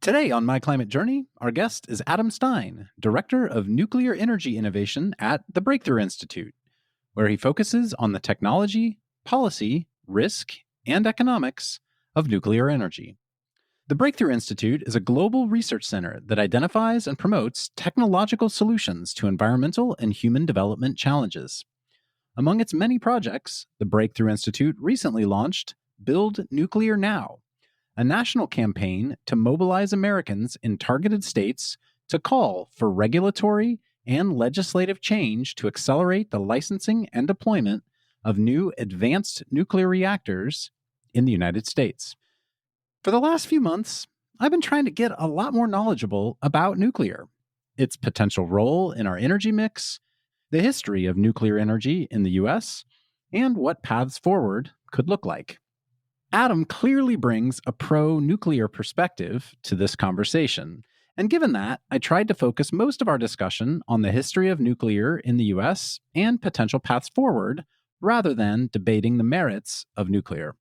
Today on My Climate Journey, our guest is Adam Stein, Director of Nuclear Energy Innovation at the Breakthrough Institute, where he focuses on the technology, policy, risk, and economics of nuclear energy. The Breakthrough Institute is a global research center that identifies and promotes technological solutions to environmental and human development challenges. Among its many projects, the Breakthrough Institute recently launched Build Nuclear Now, a national campaign to mobilize Americans in targeted states to call for regulatory and legislative change to accelerate the licensing and deployment of new advanced nuclear reactors in the United States. For the last few months, I've been trying to get a lot more knowledgeable about nuclear, its potential role in our energy mix, the history of nuclear energy in the U.S., and what paths forward could look like. Adam clearly brings a pro-nuclear perspective to this conversation. And given that, I tried to focus most of our discussion on the history of nuclear in the US and potential paths forward, rather than debating the merits of nuclear,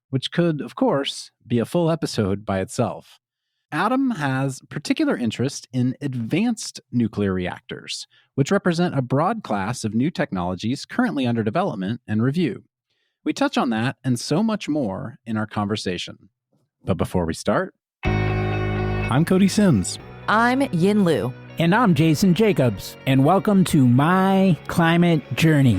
which could, of course, be a full episode by itself. Adam has particular interest in advanced nuclear reactors, which represent a broad class of new technologies currently under development and review. We touch on that and so much more in our conversation. But before we start, I'm Cody Sims. I'm Yin Lu. And I'm Jason Jacobs. And welcome to My Climate Journey.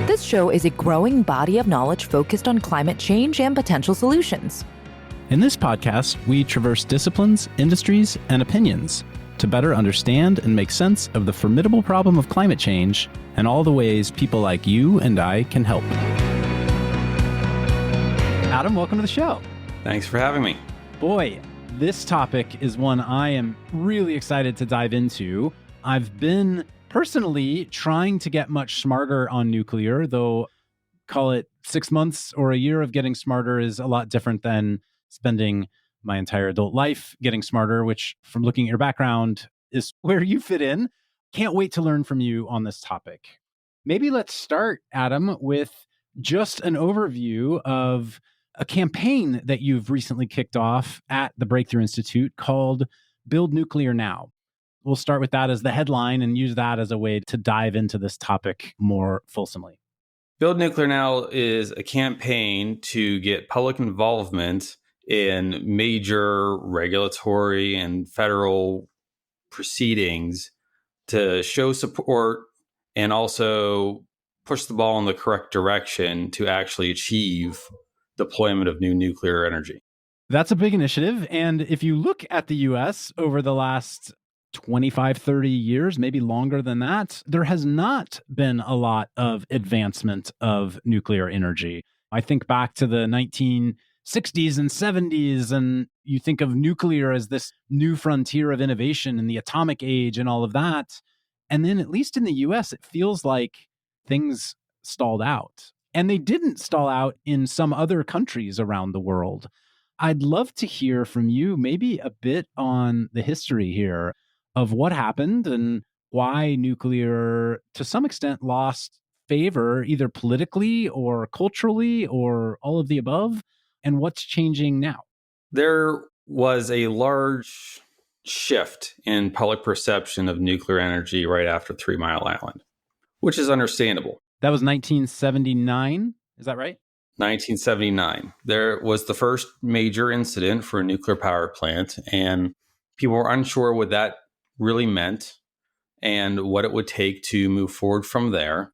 This show is a growing body of knowledge focused on climate change and potential solutions. In this podcast, we traverse disciplines, industries, and opinions to better understand and make sense of the formidable problem of climate change and all the ways people like you and I can help. Adam, welcome to the show. Thanks for having me. Boy, this topic is one I am really excited to dive into. I've been personally trying to get much smarter on nuclear, though call it 6 months or a year of getting smarter is a lot different than spending my entire adult life getting smarter, which from looking at your background is where you fit in. Can't wait to learn from you on this topic. Maybe let's start, Adam, with just an overview of a campaign that you've recently kicked off at the Breakthrough Institute called Build Nuclear Now. We'll start with that as the headline and use that as a way to dive into this topic more fulsomely. Build Nuclear Now is a campaign to get public involvement in major regulatory and federal proceedings to show support and also push the ball in the correct direction to actually achieve deployment of new nuclear energy. That's a big initiative. And if you look at the US over the last 25, 30 years, maybe longer than that, there has not been a lot of advancement of nuclear energy. I think back to the 1960s and 70s, and you think of nuclear as this new frontier of innovation in the atomic age and all of that. And then at least in the US, it feels like things stalled out. And they didn't stall out in some other countries around the world. I'd love to hear from you maybe a bit on the history here of what happened and why nuclear, to some extent, lost favor either politically or culturally or all of the above, and what's changing now. There was a large shift in public perception of nuclear energy right after 3 Mile Island, which is understandable. That was 1979, is that right? 1979. There was the first major incident for a nuclear power plant, and people were unsure what that really meant and what it would take to move forward from there.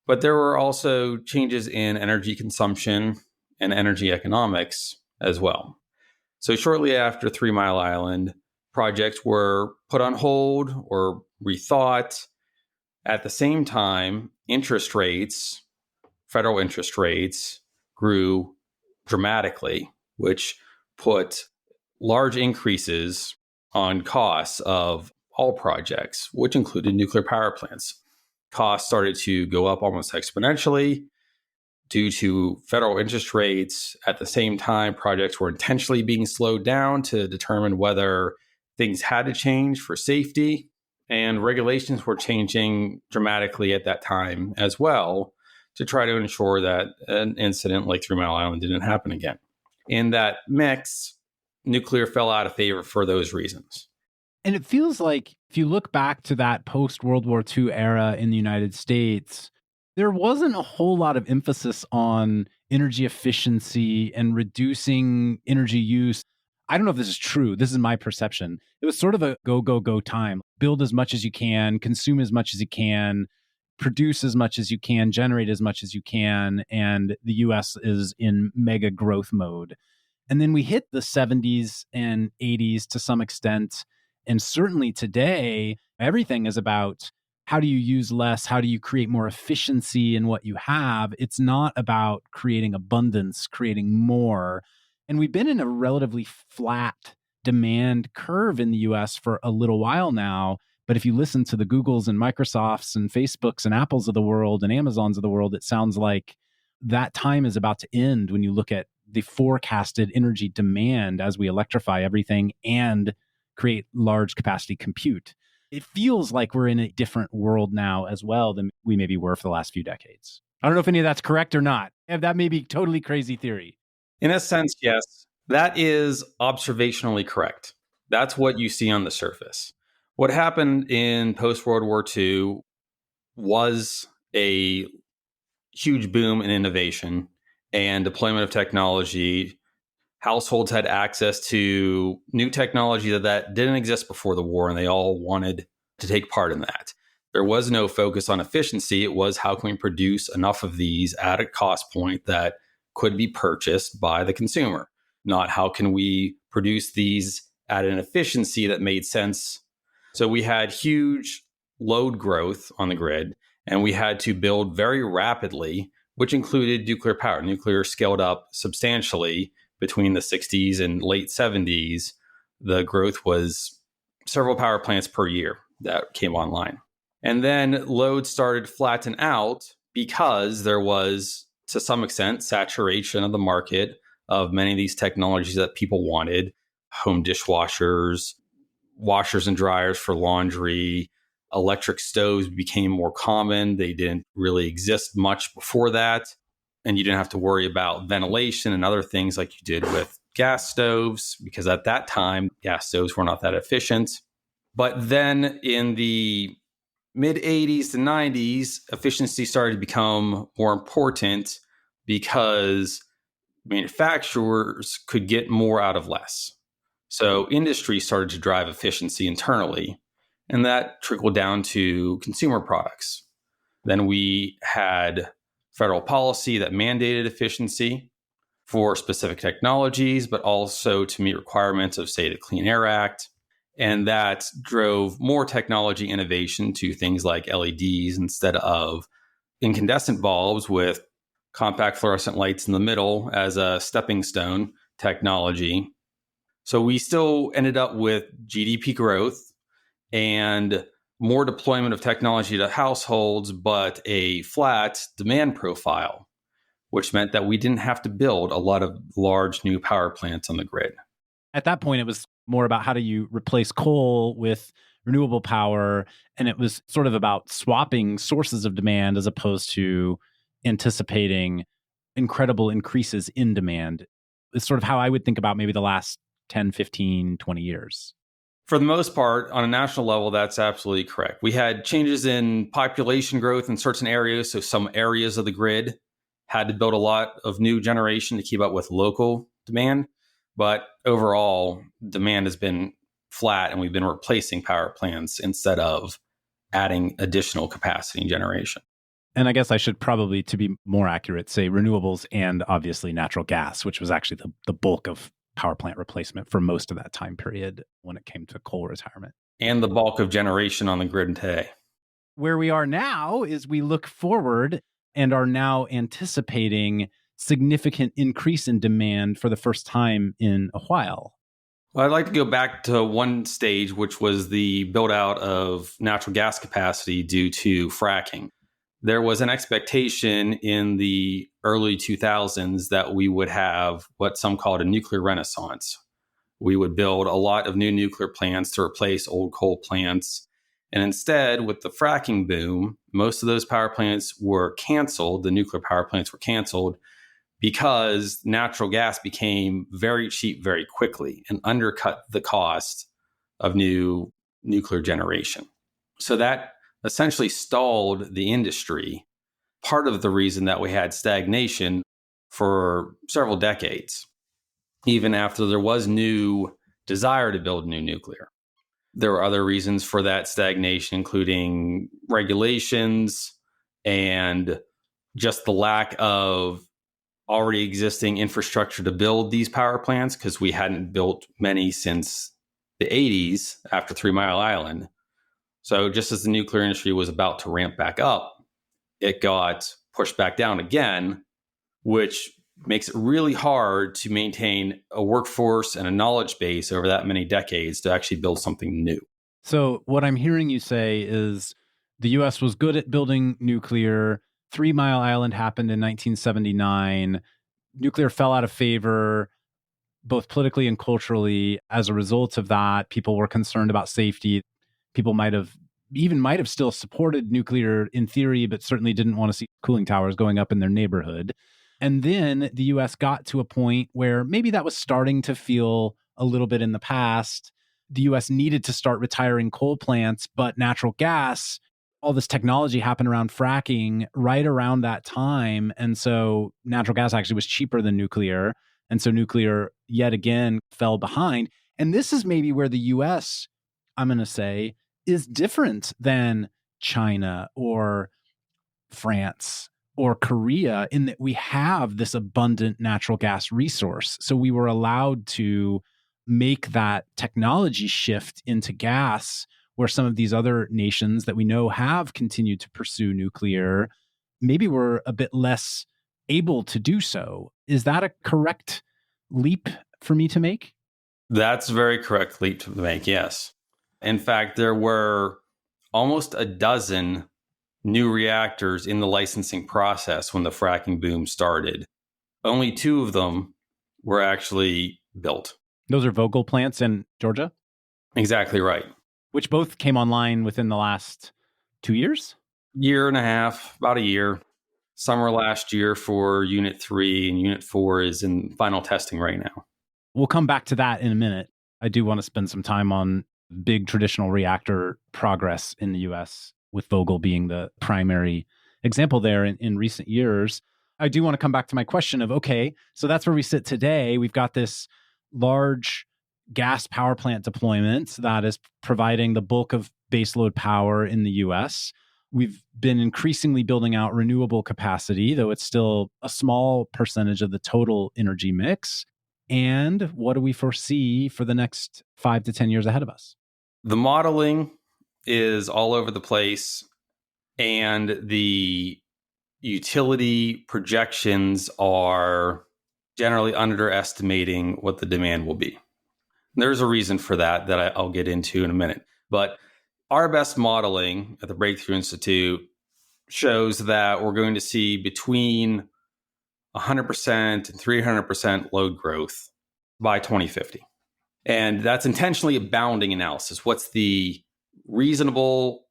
But there were also changes in energy consumption and energy economics as well. So shortly after 3 Mile Island, projects were put on hold or rethought. At the same time, interest rates, federal interest rates, grew dramatically, which put large increases on costs of all projects, which included nuclear power plants. Costs started to go up almost exponentially due to federal interest rates. At the same time, projects were intentionally being slowed down to determine whether things had to change for safety, and regulations were changing dramatically at that time as well to try to ensure that an incident like 3 Mile Island didn't happen again. In that mix, nuclear fell out of favor for those reasons. And it feels like if you look back to that post-World War II era in the United States, there wasn't a whole lot of emphasis on energy efficiency and reducing energy use. I don't know if this is true. This is my perception. It was sort of a go, go, go time. Build as much as you can, consume as much as you can, produce as much as you can, generate as much as you can. And the US is in mega growth mode. And then we hit the 70s and 80s to some extent. And certainly today, everything is about how do you use less? How do you create more efficiency in what you have? It's not about creating abundance, creating more. And we've been in a relatively flat demand curve in the US for a little while now. But if you listen to the Googles and Microsofts and Facebooks and Apples of the world and Amazons of the world, it sounds like that time is about to end when you look at the forecasted energy demand as we electrify everything and create large capacity compute. It feels like we're in a different world now as well than we maybe were for the last few decades. I don't know if any of that's correct or not. That may be totally crazy theory. In a sense, yes, that is observationally correct. That's what you see on the surface. What happened in post-World War II was a huge boom in innovation and deployment of technology. Households had access to new technology that didn't exist before the war, and they all wanted to take part in that. There was no focus on efficiency. It was how can we produce enough of these at a cost point that could be purchased by the consumer, not how can we produce these at an efficiency that made sense. So we had huge load growth on the grid, and we had to build very rapidly, which included nuclear power. Nuclear scaled up substantially between the 60s and late 70s. The growth was several power plants per year that came online. And then load started to flatten out because there was, to some extent, saturation of the market of many of these technologies that people wanted. Home dishwashers, washers and dryers for laundry, electric stoves became more common. They didn't really exist much before that. And you didn't have to worry about ventilation and other things like you did with gas stoves, because at that time, gas stoves were not that efficient. But then in the mid 80s to 90s, efficiency started to become more important because manufacturers could get more out of less. So industry started to drive efficiency internally, and that trickled down to consumer products. Then we had federal policy that mandated efficiency for specific technologies, but also to meet requirements of, say, the Clean Air Act. And that drove more technology innovation to things like LEDs instead of incandescent bulbs with compact fluorescent lights in the middle as a stepping stone technology. So we still ended up with GDP growth and more deployment of technology to households, but a flat demand profile, which meant that we didn't have to build a lot of large new power plants on the grid. At that point, it was more about how do you replace coal with renewable power. And it was sort of about swapping sources of demand as opposed to anticipating incredible increases in demand. It's sort of how I would think about maybe the last 10, 15, 20 years. For the most part, on a national level, that's absolutely correct. We had changes in population growth in certain areas. So some areas of the grid had to build a lot of new generation to keep up with local demand. But overall, demand has been flat, and we've been replacing power plants instead of adding additional capacity and generation. And I guess I should probably, to be more accurate, say renewables and obviously natural gas, which was actually the bulk of power plant replacement for most of that time period when it came to coal retirement. And the bulk of generation on the grid today. Where we are now is we look forward and are now anticipating significant increase in demand for the first time in a while. Well, I'd like to go back to one stage, which was the build out of natural gas capacity due to fracking. There was an expectation in the early 2000s that we would have what some called a nuclear renaissance. We would build a lot of new nuclear plants to replace old coal plants. And instead, with the fracking boom, most of those power plants were canceled. The nuclear power plants were canceled because natural gas became very cheap very quickly and undercut the cost of new nuclear generation. So that essentially stalled the industry. Part of the reason that we had stagnation for several decades, even after there was new desire to build new nuclear. There were other reasons for that stagnation, including regulations and just the lack of already existing infrastructure to build these power plants, because we hadn't built many since the 80s after 3 Mile Island. So just as the nuclear industry was about to ramp back up, it got pushed back down again, which makes it really hard to maintain a workforce and a knowledge base over that many decades to actually build something new. So what I'm hearing you say is the U.S. was good at building nuclear. 3 Mile Island happened in 1979. Nuclear fell out of favor, both politically and culturally. As a result of that, people were concerned about safety. People might have still supported nuclear in theory, but certainly didn't want to see cooling towers going up in their neighborhood. And then the U.S. got to a point where maybe that was starting to feel a little bit in the past. The U.S. needed to start retiring coal plants, but natural gas, all this technology happened around fracking right around that time. And so natural gas actually was cheaper than nuclear. And so nuclear, yet again, fell behind. And this is maybe where the U.S., I'm going to say, is different than China or France or Korea, in that we have this abundant natural gas resource. So we were allowed to make that technology shift into gas, where some of these other nations that we know have continued to pursue nuclear, maybe were a bit less able to do so. Is that a correct leap for me to make? That's a very correct leap to make, yes. In fact, there were almost a dozen new reactors in the licensing process when the fracking boom started. Only 2 of them were actually built. Those are Vogtle plants in Georgia? Exactly right. Which both came online within the last 2 years? Year and a half, about a year. Summer last year for Unit 3, and Unit 4 is in final testing right now. We'll come back to that in a minute. I do want to spend some time on big traditional reactor progress in the U.S., with Vogtle being the primary example there in recent years. I do want to come back to my question of, okay, so that's where we sit today. We've got this large gas power plant deployment that is providing the bulk of baseload power in the U.S. We've been increasingly building out renewable capacity, though it's still a small percentage of the total energy mix. And what do we foresee for the next 5 to 10 years ahead of us? The modeling is all over the place, and the utility projections are generally underestimating what the demand will be. There's a reason for that I'll get into in a minute. But our best modeling at the Breakthrough Institute shows that we're going to see between 100% and 300% load growth by 2050. And that's intentionally a bounding analysis. What's the reasonable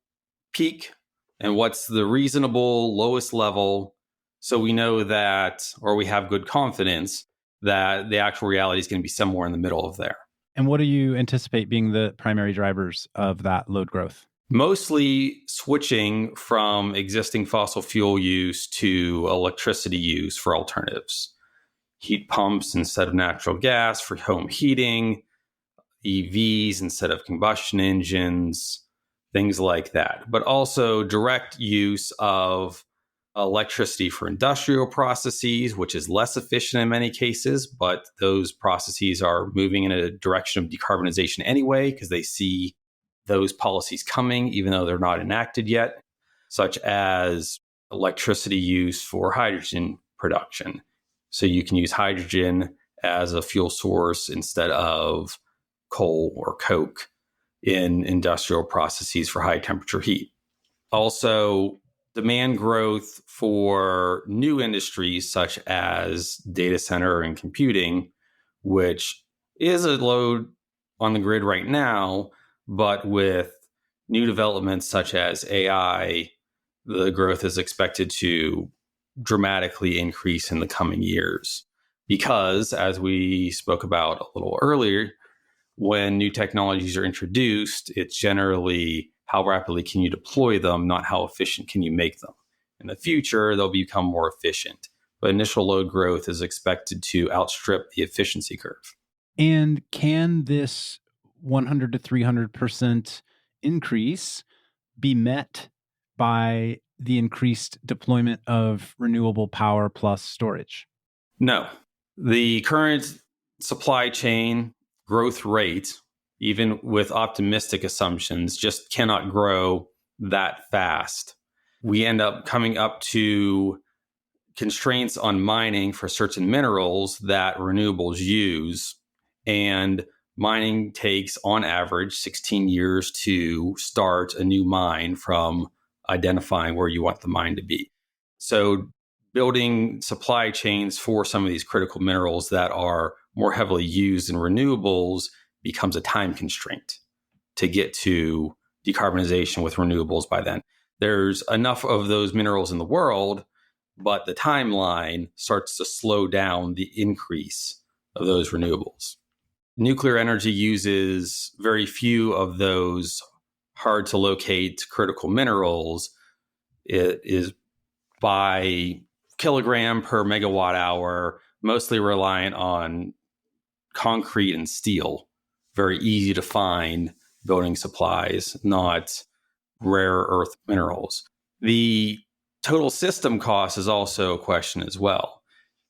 peak and what's the reasonable lowest level? So we know that, or we have good confidence that the actual reality is going to be somewhere in the middle of there. And what do you anticipate being the primary drivers of that load growth? Mostly switching from existing fossil fuel use to electricity use for alternatives. Heat pumps instead of natural gas for home heating, EVs instead of combustion engines, things like that. But also direct use of electricity for industrial processes, which is less efficient in many cases, but those processes are moving in a direction of decarbonization anyway, because they see those policies coming, even though they're not enacted yet, such as electricity use for hydrogen production. So you can use hydrogen as a fuel source instead of coal or coke in industrial processes for high temperature heat. Also, demand growth for new industries such as data center and computing, which is a load on the grid right now, but with new developments such as AI, the growth is expected to dramatically increase in the coming years. Because, as we spoke about a little earlier, when new technologies are introduced, it's generally how rapidly can you deploy them, not how efficient can you make them. In the future, they'll become more efficient, but initial load growth is expected to outstrip the efficiency curve. And can this 100 to 300% increase be met by the increased deployment of renewable power plus storage? No. The current supply chain growth rate, even with optimistic assumptions, just cannot grow that fast. We end up coming up to constraints on mining for certain minerals that renewables use. And mining takes, on average, 16 years to start a new mine from identifying where you want the mine to be. So building supply chains for some of these critical minerals that are more heavily used in renewables becomes a time constraint to get to decarbonization with renewables by then. There's enough of those minerals in the world, but the timeline starts to slow down the increase of those renewables. Nuclear energy uses very few of those hard to locate critical minerals. It is by kilogram per megawatt hour, mostly reliant on concrete and steel. Very easy to find building supplies, not rare earth minerals. The total system cost is also a question as well.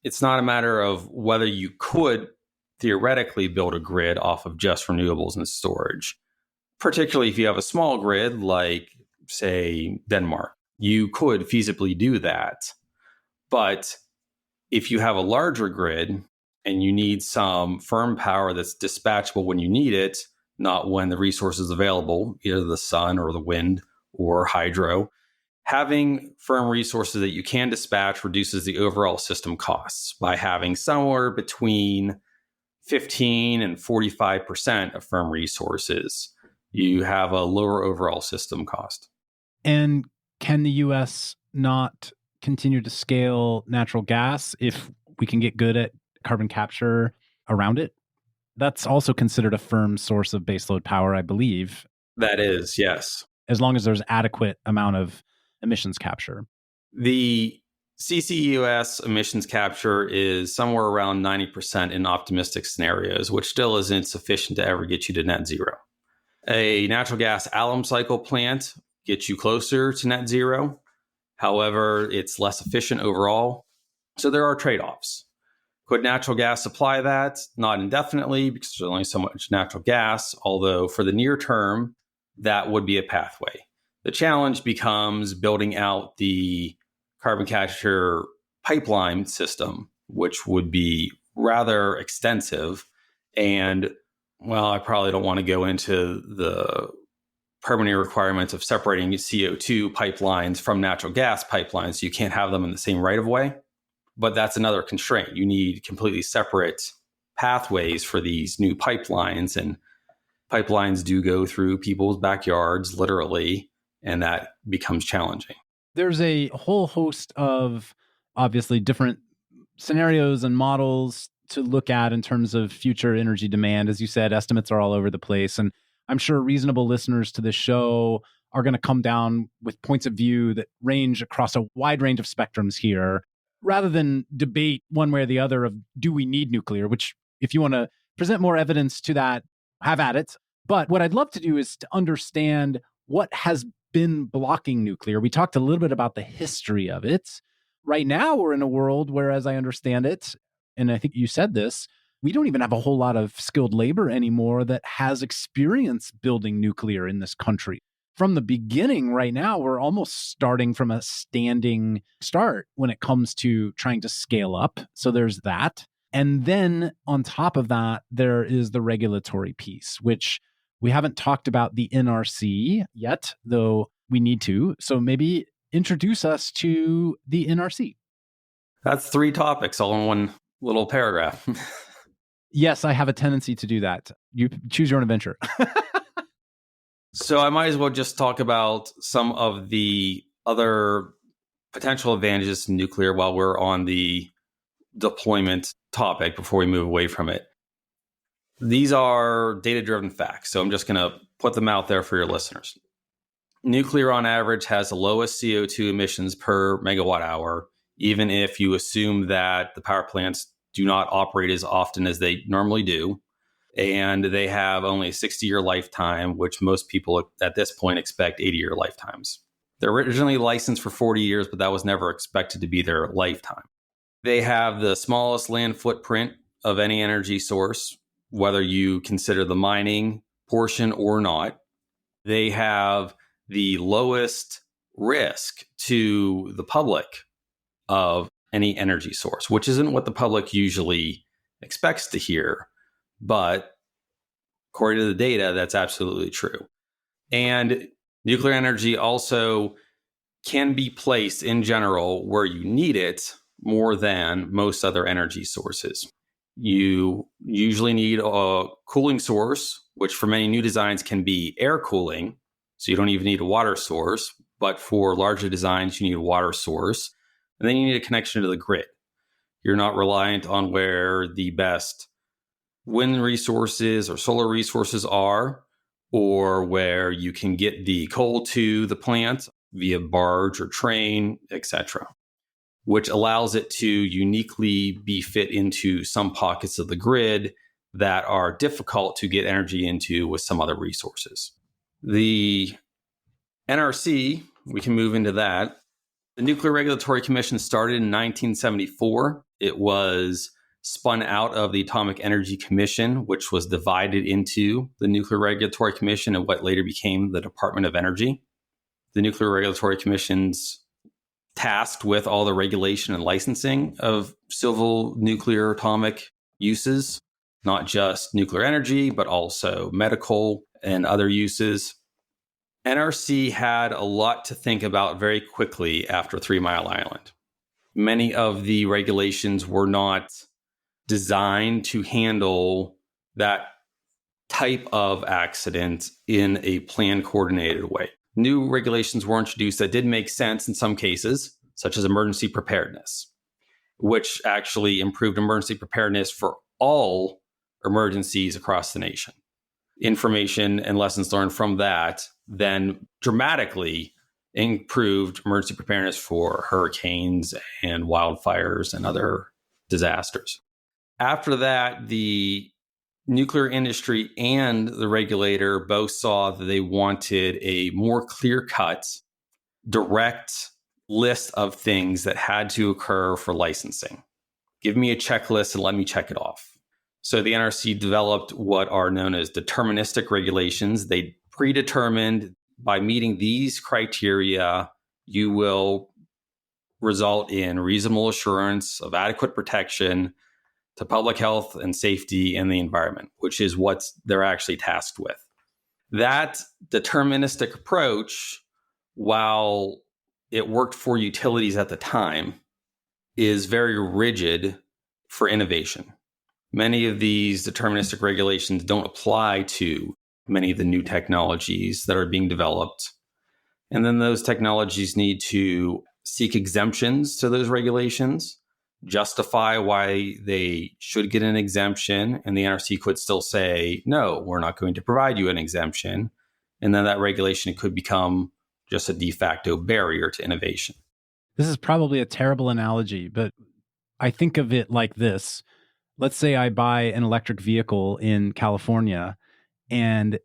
It's not a matter of whether you could theoretically build a grid off of just renewables and storage, particularly if you have a small grid like, say, Denmark. You could feasibly do that. But if you have a larger grid and you need some firm power that's dispatchable when you need it, not when the resource is available, either the sun or the wind or hydro, having firm resources that you can dispatch reduces the overall system costs by having somewhere between 15 and 45% of firm resources. You have a lower overall system cost. And can the U.S. not continue to scale natural gas if we can get good at carbon capture around it? That's also considered a firm source of baseload power, I believe. That is, yes. As long as there's adequate amount of emissions capture. The CCUS emissions capture is somewhere around 90% in optimistic scenarios, which still isn't sufficient to ever get you to net zero. A natural gas alum cycle plant gets you closer to net zero. However, it's less efficient overall. So there are trade-offs. Could natural gas supply that? Not indefinitely, because there's only so much natural gas, although for the near term, that would be a pathway. The challenge becomes building out the carbon capture pipeline system, which would be rather extensive. And, well, I probably don't want to go into the permitting requirements of separating CO2 pipelines from natural gas pipelines. You can't have them in the same right of way. But that's another constraint. You need completely separate pathways for these new pipelines. And pipelines do go through people's backyards, literally, and that becomes challenging. There's a whole host of, obviously, different scenarios and models to look at in terms of future energy demand. As you said, estimates are all over the place. And I'm sure reasonable listeners to this show are going to come down with points of view that range across a wide range of spectrums here, rather than debate one way or the other of, do we need nuclear? Which, if you want to present more evidence to that, have at it. But what I'd love to do is to understand what has been blocking nuclear. We talked a little bit about the history of it. Right now, we're in a world where, as I understand it, and I think you said this, we don't even have a whole lot of skilled labor anymore that has experience building nuclear in this country. From the beginning, right now, we're almost starting from a standing start when it comes to trying to scale up. So there's that. And then on top of that, there is the regulatory piece, which we haven't talked about the NRC yet, though we need to. So maybe introduce us to the NRC. That's 3 topics all in one little paragraph. Yes, I have a tendency to do that. You choose your own adventure. So I might as well just talk about some of the other potential advantages to nuclear while we're on the deployment topic before we move away from it. These are data-driven facts, so I'm just going to put them out there for your listeners. Nuclear on average has the lowest CO2 emissions per megawatt hour, even if you assume that the power plants do not operate as often as they normally do. And they have only a 60-year lifetime, which most people at this point expect 80-year lifetimes. They're originally licensed for 40 years, but that was never expected to be their lifetime. They have the smallest land footprint of any energy source, whether you consider the mining portion or not. They have the lowest risk to the public of any energy source, which isn't what the public usually expects to hear. But according to the data, that's absolutely true. And nuclear energy also can be placed in general where you need it more than most other energy sources. You usually need a cooling source, which for many new designs can be air cooling. So you don't even need a water source. But for larger designs, you need a water source. And then you need a connection to the grid. You're not reliant on where the best wind resources or solar resources are, or where you can get the coal to the plant via barge or train, etc., which allows it to uniquely be fit into some pockets of the grid that are difficult to get energy into with some other resources. The NRC, we can move into that. The Nuclear Regulatory Commission started in 1974. It was spun out of the Atomic Energy Commission, which was divided into the Nuclear Regulatory Commission and what later became the Department of Energy. The Nuclear Regulatory Commission's tasked with all the regulation and licensing of civil nuclear atomic uses, not just nuclear energy, but also medical and other uses. NRC had a lot to think about very quickly after 3 Mile Island. Many of the regulations were not designed to handle that type of accident in a planned, coordinated way. New regulations were introduced that did make sense in some cases, such as emergency preparedness, which actually improved emergency preparedness for all emergencies across the nation. Information and lessons learned from that then dramatically improved emergency preparedness for hurricanes and wildfires and other disasters. After that, the nuclear industry and the regulator both saw that they wanted a more clear-cut, direct list of things that had to occur for licensing. Give me a checklist and let me check it off. So the NRC developed what are known as deterministic regulations. They predetermined by meeting these criteria, you will result in reasonable assurance of adequate protection to public health and safety and the environment, which is what they're actually tasked with. That deterministic approach, while it worked for utilities at the time, is very rigid for innovation. Many of these deterministic regulations don't apply to many of the new technologies that are being developed. And then those technologies need to seek exemptions to those regulations, justify why they should get an exemption, and the NRC could still say, no, we're not going to provide you an exemption. And then that regulation could become just a de facto barrier to innovation. This is probably a terrible analogy, but I think of it like this. Let's say I buy an electric vehicle in California, and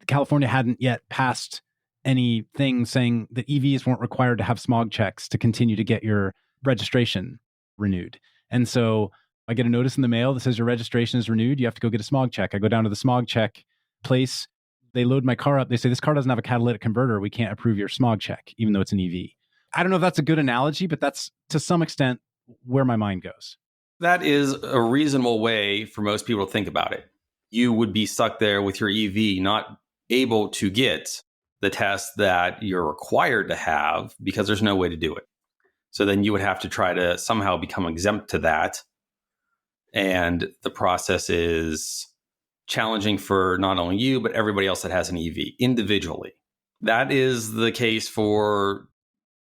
California hadn't yet passed anything saying that EVs weren't required to have smog checks to continue to get your registration renewed. And so I get a notice in the mail that says your registration is renewed. You have to go get a smog check. I go down to the smog check place. They load my car up. They say, this car doesn't have a catalytic converter. We can't approve your smog check, even though it's an EV. I don't know if that's a good analogy, but that's to some extent where my mind goes. That is a reasonable way for most people to think about it. You would be stuck there with your EV, not able to get the test that you're required to have because there's no way to do it. So then you would have to try to somehow become exempt to that. And the process is challenging for not only you, but everybody else that has an EV individually. That is the case for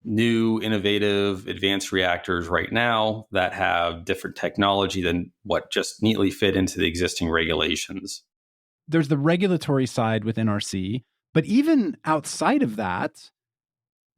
new, innovative, advanced reactors right now that have different technology than what just neatly fit into the existing regulations. There's the regulatory side with NRC, but even outside of that,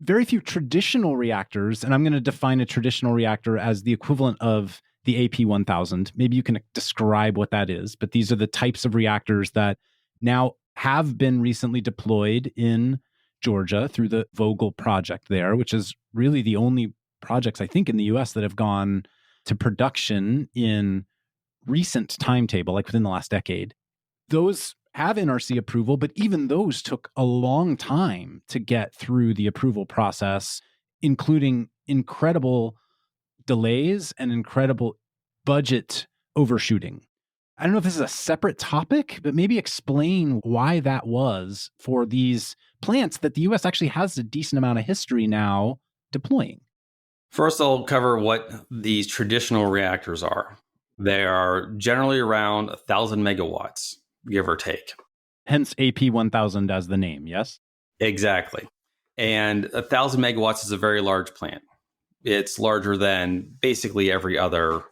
very few traditional reactors, and I'm going to define a traditional reactor as the equivalent of the AP1000. Maybe you can describe what that is, but these are the types of reactors that now have been recently deployed in Georgia through the Vogtle project there, which is really the only projects, I think, in the US that have gone to production in recent timetable, like within the last decade. Those have NRC approval, but even those took a long time to get through the approval process, including incredible delays and incredible budget overshooting. I don't know if this is a separate topic, but maybe explain why that was for these plants that the US actually has a decent amount of history now deploying. First, I'll cover what these traditional reactors are. They are generally around 1,000 megawatts, give or take. Hence AP1000 as the name, yes? Exactly. And 1,000 megawatts is a very large plant. It's larger than basically every other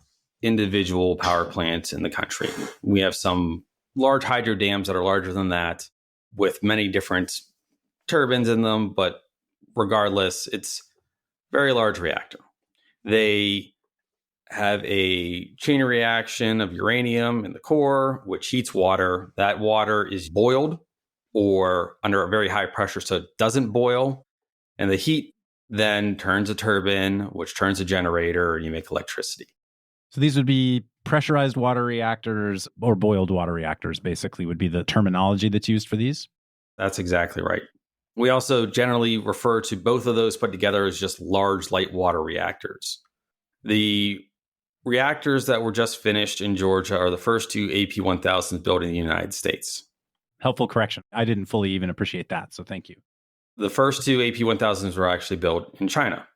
individual power plant in the country. We have some large hydro dams that are larger than that with many different turbines in them, but regardless, it's a very large reactor. They have a chain reaction of uranium in the core, which heats water. That water is boiled or under a very high pressure, so it doesn't boil. And the heat then turns a turbine, which turns a generator, and you make electricity. So these would be pressurized water reactors or boiled water reactors, basically, would be the terminology that's used for these? That's exactly right. We also generally refer to both of those put together as just large light water reactors. The reactors that were just finished in Georgia are the first two AP1000s built in the United States. Helpful correction. I didn't fully even appreciate that, so thank you. The first two AP1000s were actually built in China.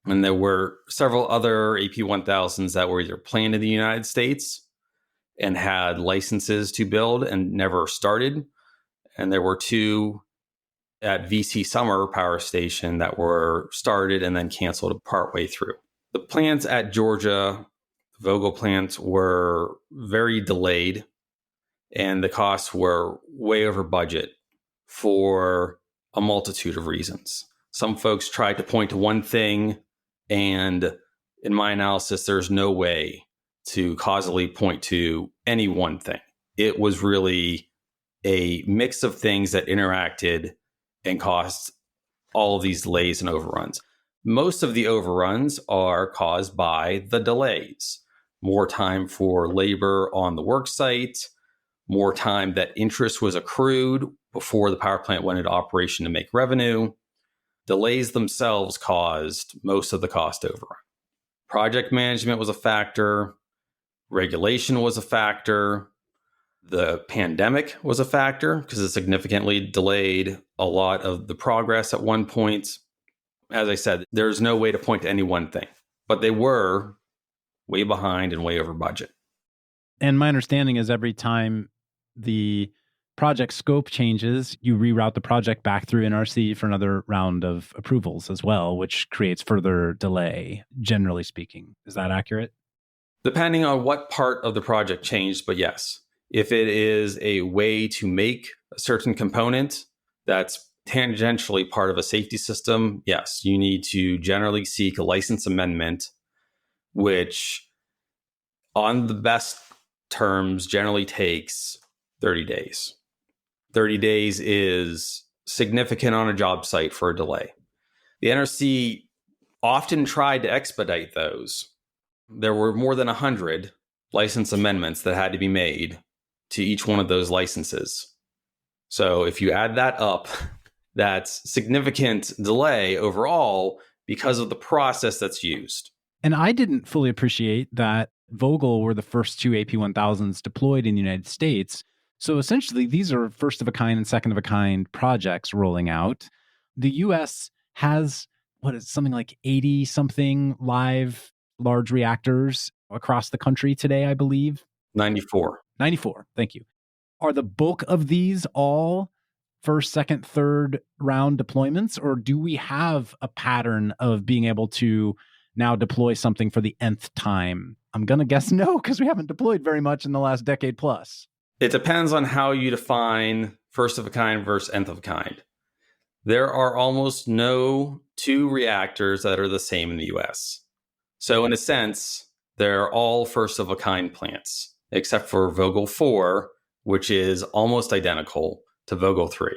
And there were several other AP1000s that were either planned in the United States and had licenses to build and never started. And there were two at VC Summer Power Station that were started and then canceled partway through. The plants at Georgia, the Vogtle plants, were very delayed, and the costs were way over budget for a multitude of reasons. Some folks tried to point to one thing, and in my analysis, there's no way to causally point to any one thing. It was really a mix of things that interacted and caused all of these delays and overruns. Most of the overruns are caused by the delays. More time for labor on the work site, more time that interest was accrued before the power plant went into operation to make revenue. Delays themselves caused most of the cost overrun. Project management was a factor. Regulation was a factor. The pandemic was a factor because it significantly delayed a lot of the progress at one point. As I said, there's no way to point to any one thing, but they were way behind and way over budget. And my understanding is every time the project scope changes, you reroute the project back through NRC for another round of approvals as well, which creates further delay, generally speaking. Is that accurate? Depending on what part of the project changed, but yes. If it is a way to make a certain component that's tangentially part of a safety system, yes, you need to generally seek a license amendment, which on the best terms generally takes 30 days. 30 days is significant on a job site for a delay. The NRC often tried to expedite those. There were more than 100 license amendments that had to be made to each one of those licenses. So if you add that up, that's significant delay overall because of the process that's used. And I didn't fully appreciate that Vogtle were the first two AP1000s deployed in the United States. So essentially, these are first of a kind and second of a kind projects rolling out. The US has, something like 80 something live large reactors across the country today, I believe. 94. 94. Thank you. Are the bulk of these all first, second, third round deployments, or do we have a pattern of being able to now deploy something for the nth time? I'm going to guess no, because we haven't deployed very much in the last decade plus. It depends on how you define first of a kind versus nth of a kind. There are almost no two reactors that are the same in the US. So in a sense, they're all first of a kind plants, except for Vogtle 4, which is almost identical to Vogtle 3.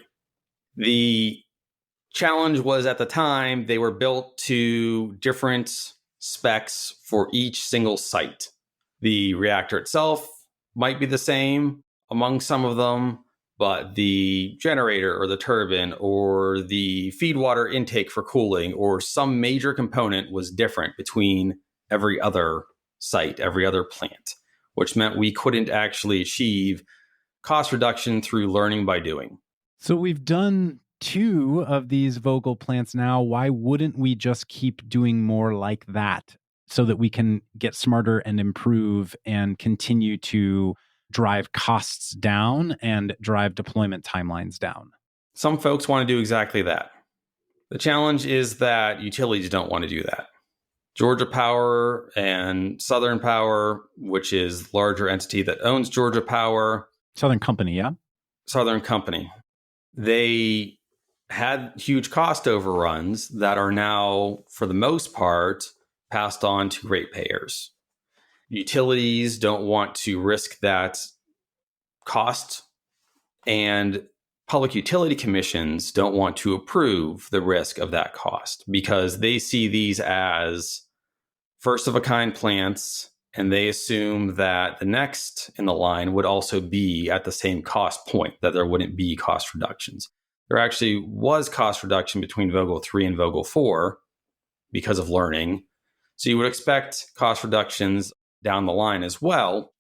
The challenge was at the time, they were built to different specs for each single site. The reactor itself might be the same among some of them, but the generator or the turbine or the feed water intake for cooling or some major component was different between every other site, every other plant, which meant we couldn't actually achieve cost reduction through learning by doing. So we've done 2 of these Vogtle plants now. Why wouldn't we just keep doing more like that so that we can get smarter and improve and continue to drive costs down and drive deployment timelines down? Some folks want to do exactly that. The challenge is that utilities don't want to do that. Georgia Power and Southern Power, which is the larger entity that owns Georgia Power. Southern Company, yeah? Southern Company. They had huge cost overruns that are now, for the most part, passed on to ratepayers. Utilities don't want to risk that cost, and public utility commissions don't want to approve the risk of that cost because they see these as first of a kind plants, and they assume that the next in the line would also be at the same cost point, that there wouldn't be cost reductions. There actually was cost reduction between Vogtle 3 and Vogtle 4 because of learning. So you would expect cost reductions down the line as well,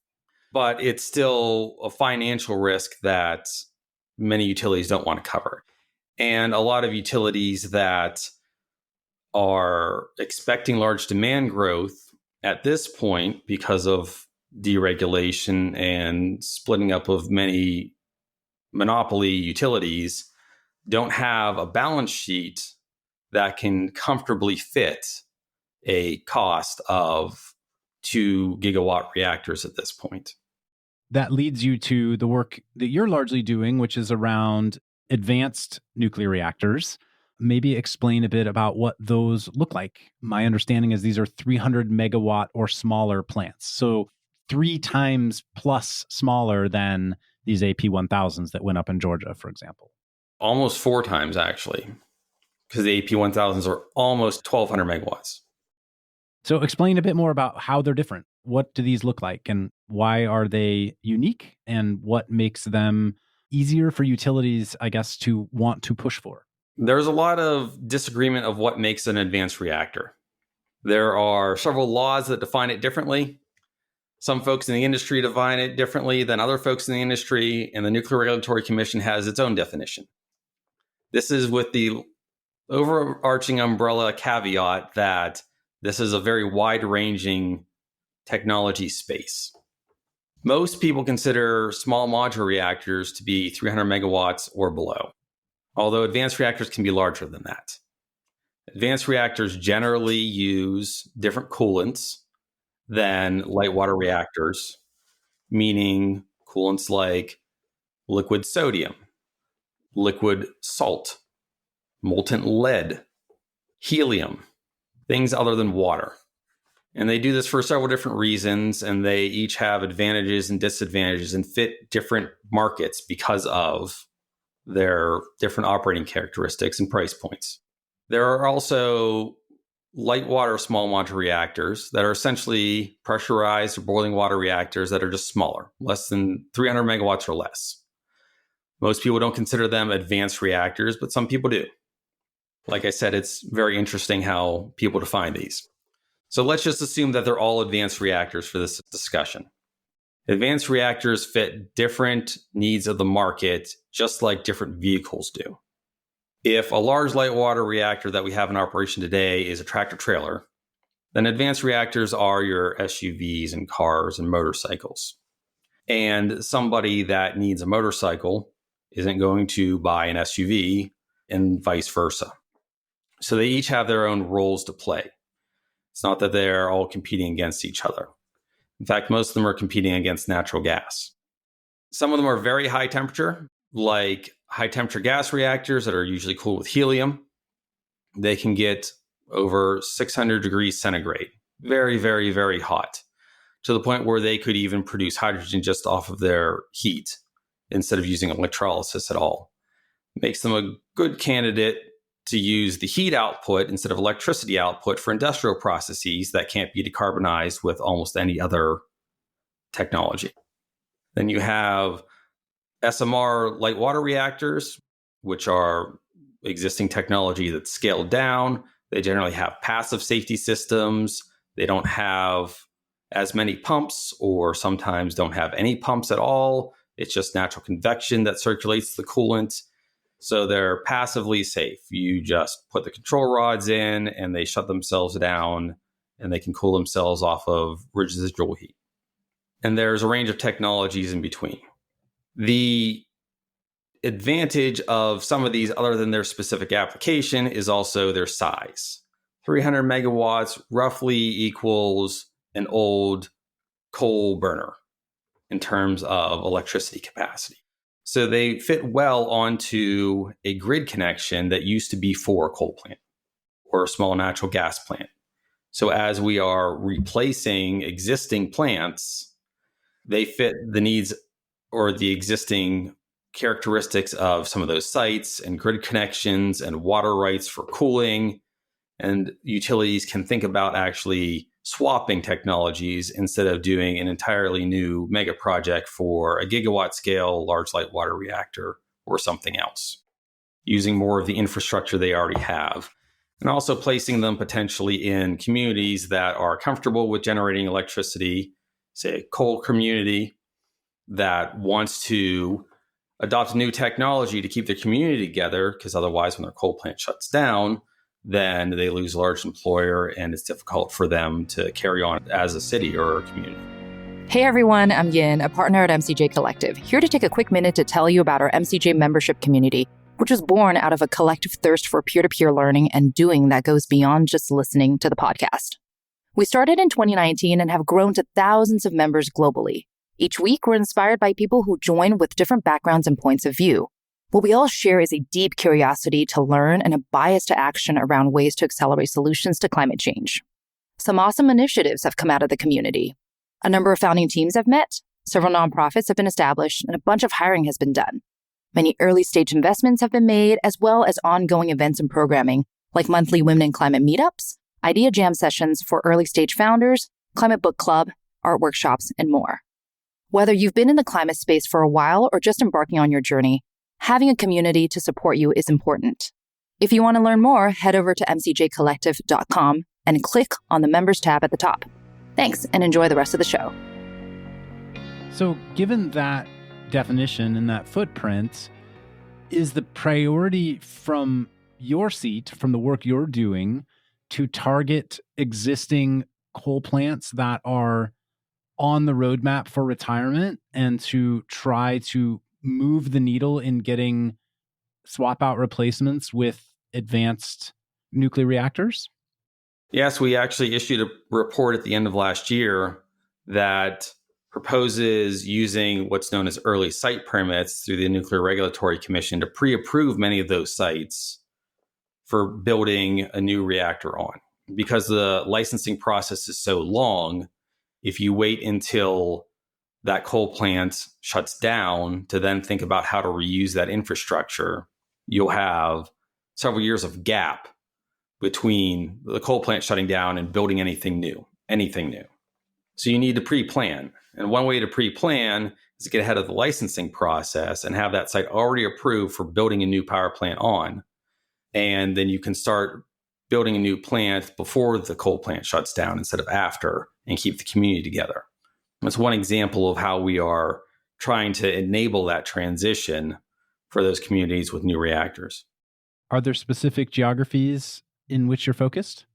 but it's still a financial risk that many utilities don't want to cover. And a lot of utilities that are expecting large demand growth at this point because of deregulation and splitting up of many monopoly utilities don't have a balance sheet that can comfortably fit a cost of 2 gigawatt reactors at this point. That leads you to the work that you're largely doing, which is around advanced nuclear reactors. Maybe explain a bit about what those look like. My understanding is these are 300 megawatt or smaller plants. So 3 times plus smaller than these AP1000s that went up in Georgia, for example. Almost 4 times, actually, because the AP1000s are almost 1,200 megawatts. So explain a bit more about how they're different. What do these look like and why are they unique and what makes them easier for utilities, I guess, to want to push for? There's a lot of disagreement of what makes an advanced reactor. There are several laws that define it differently. Some folks in the industry define it differently than other folks in the industry, and the Nuclear Regulatory Commission has its own definition. This is with the overarching umbrella caveat that this is a very wide-ranging technology space. Most people consider small modular reactors to be 300 megawatts or below, although advanced reactors can be larger than that. Advanced reactors generally use different coolants than light water reactors, meaning coolants like liquid sodium, liquid salt, molten lead, helium, things other than water. And they do this for several different reasons, and they each have advantages and disadvantages and fit different markets because of their different operating characteristics and price points. There are also light water small modular reactors that are essentially pressurized or boiling water reactors that are just smaller, less than 300 megawatts or less. Most people don't consider them advanced reactors, but some people do. Like I said, it's very interesting how people define these. So let's just assume that they're all advanced reactors for this discussion. Advanced reactors fit different needs of the market, just like different vehicles do. If a large light water reactor that we have in operation today is a tractor trailer, then advanced reactors are your SUVs and cars and motorcycles. And somebody that needs a motorcycle isn't going to buy an SUV and vice versa. So they each have their own roles to play. It's not that they're all competing against each other. In fact, most of them are competing against natural gas. Some of them are very high temperature, like high temperature gas reactors that are usually cooled with helium. They can get over 600 degrees centigrade, very, very, very hot, to the point where they could even produce hydrogen just off of their heat instead of using electrolysis at all. It makes them a good candidate to use the heat output instead of electricity output for industrial processes that can't be decarbonized with almost any other technology. Then you have SMR light water reactors, which are existing technology that's scaled down. They generally have passive safety systems. They don't have as many pumps, or sometimes don't have any pumps at all. It's just natural convection that circulates the coolant. So they're passively safe. You just put the control rods in and they shut themselves down and they can cool themselves off of residual heat. And there's a range of technologies in between. The advantage of some of these, other than their specific application, is also their size. 300 megawatts roughly equals an old coal burner in terms of electricity capacity. So they fit well onto a grid connection that used to be for a coal plant or a small natural gas plant. So as we are replacing existing plants, they fit the needs or the existing characteristics of some of those sites and grid connections and water rights for cooling. And utilities can think about actually swapping technologies instead of doing an entirely new mega project for a gigawatt scale large light water reactor or something else, using more of the infrastructure they already have. And also placing them potentially in communities that are comfortable with generating electricity, say a coal community that wants to adopt a new technology to keep their community together, because otherwise when their coal plant shuts down, then they lose a large employer and it's difficult for them to carry on as a city or a community. Hey everyone, I'm Yin, a partner at MCJ Collective, here to take a quick minute to tell you about our MCJ membership community, which was born out of a collective thirst for peer-to-peer learning and doing that goes beyond just listening to the podcast. We started in 2019 and have grown to thousands of members globally. Each week, we're inspired by people who join with different backgrounds and points of view. What we all share is a deep curiosity to learn and a bias to action around ways to accelerate solutions to climate change. Some awesome initiatives have come out of the community. A number of founding teams have met, several nonprofits have been established, and a bunch of hiring has been done. Many early-stage investments have been made, as well as ongoing events and programming, like monthly Women in Climate meetups, idea jam sessions for early-stage founders, climate book club, art workshops, and more. Whether you've been in the climate space for a while or just embarking on your journey, having a community to support you is important. If you want to learn more, head over to mcjcollective.com and click on the Members tab at the top. Thanks, and enjoy the rest of the show. So given that definition and that footprint, is the priority from your seat, from the work you're doing, to target existing coal plants that are on the roadmap for retirement and to try to move the needle in getting swap out replacements with advanced nuclear reactors? Yes, we actually issued a report at the end of last year that proposes using what's known as early site permits through the Nuclear Regulatory Commission to pre-approve many of those sites for building a new reactor on. Because the licensing process is so long, if you wait until that coal plant shuts down to then think about how to reuse that infrastructure, you'll have several years of gap between the coal plant shutting down and building anything new. So you need to pre-plan. And one way to pre-plan is to get ahead of the licensing process and have that site already approved for building a new power plant on. And then you can start building a new plant before the coal plant shuts down instead of after, and keep the community together. That's one example of how we are trying to enable that transition for those communities with new reactors. Are there specific geographies in which you're focused?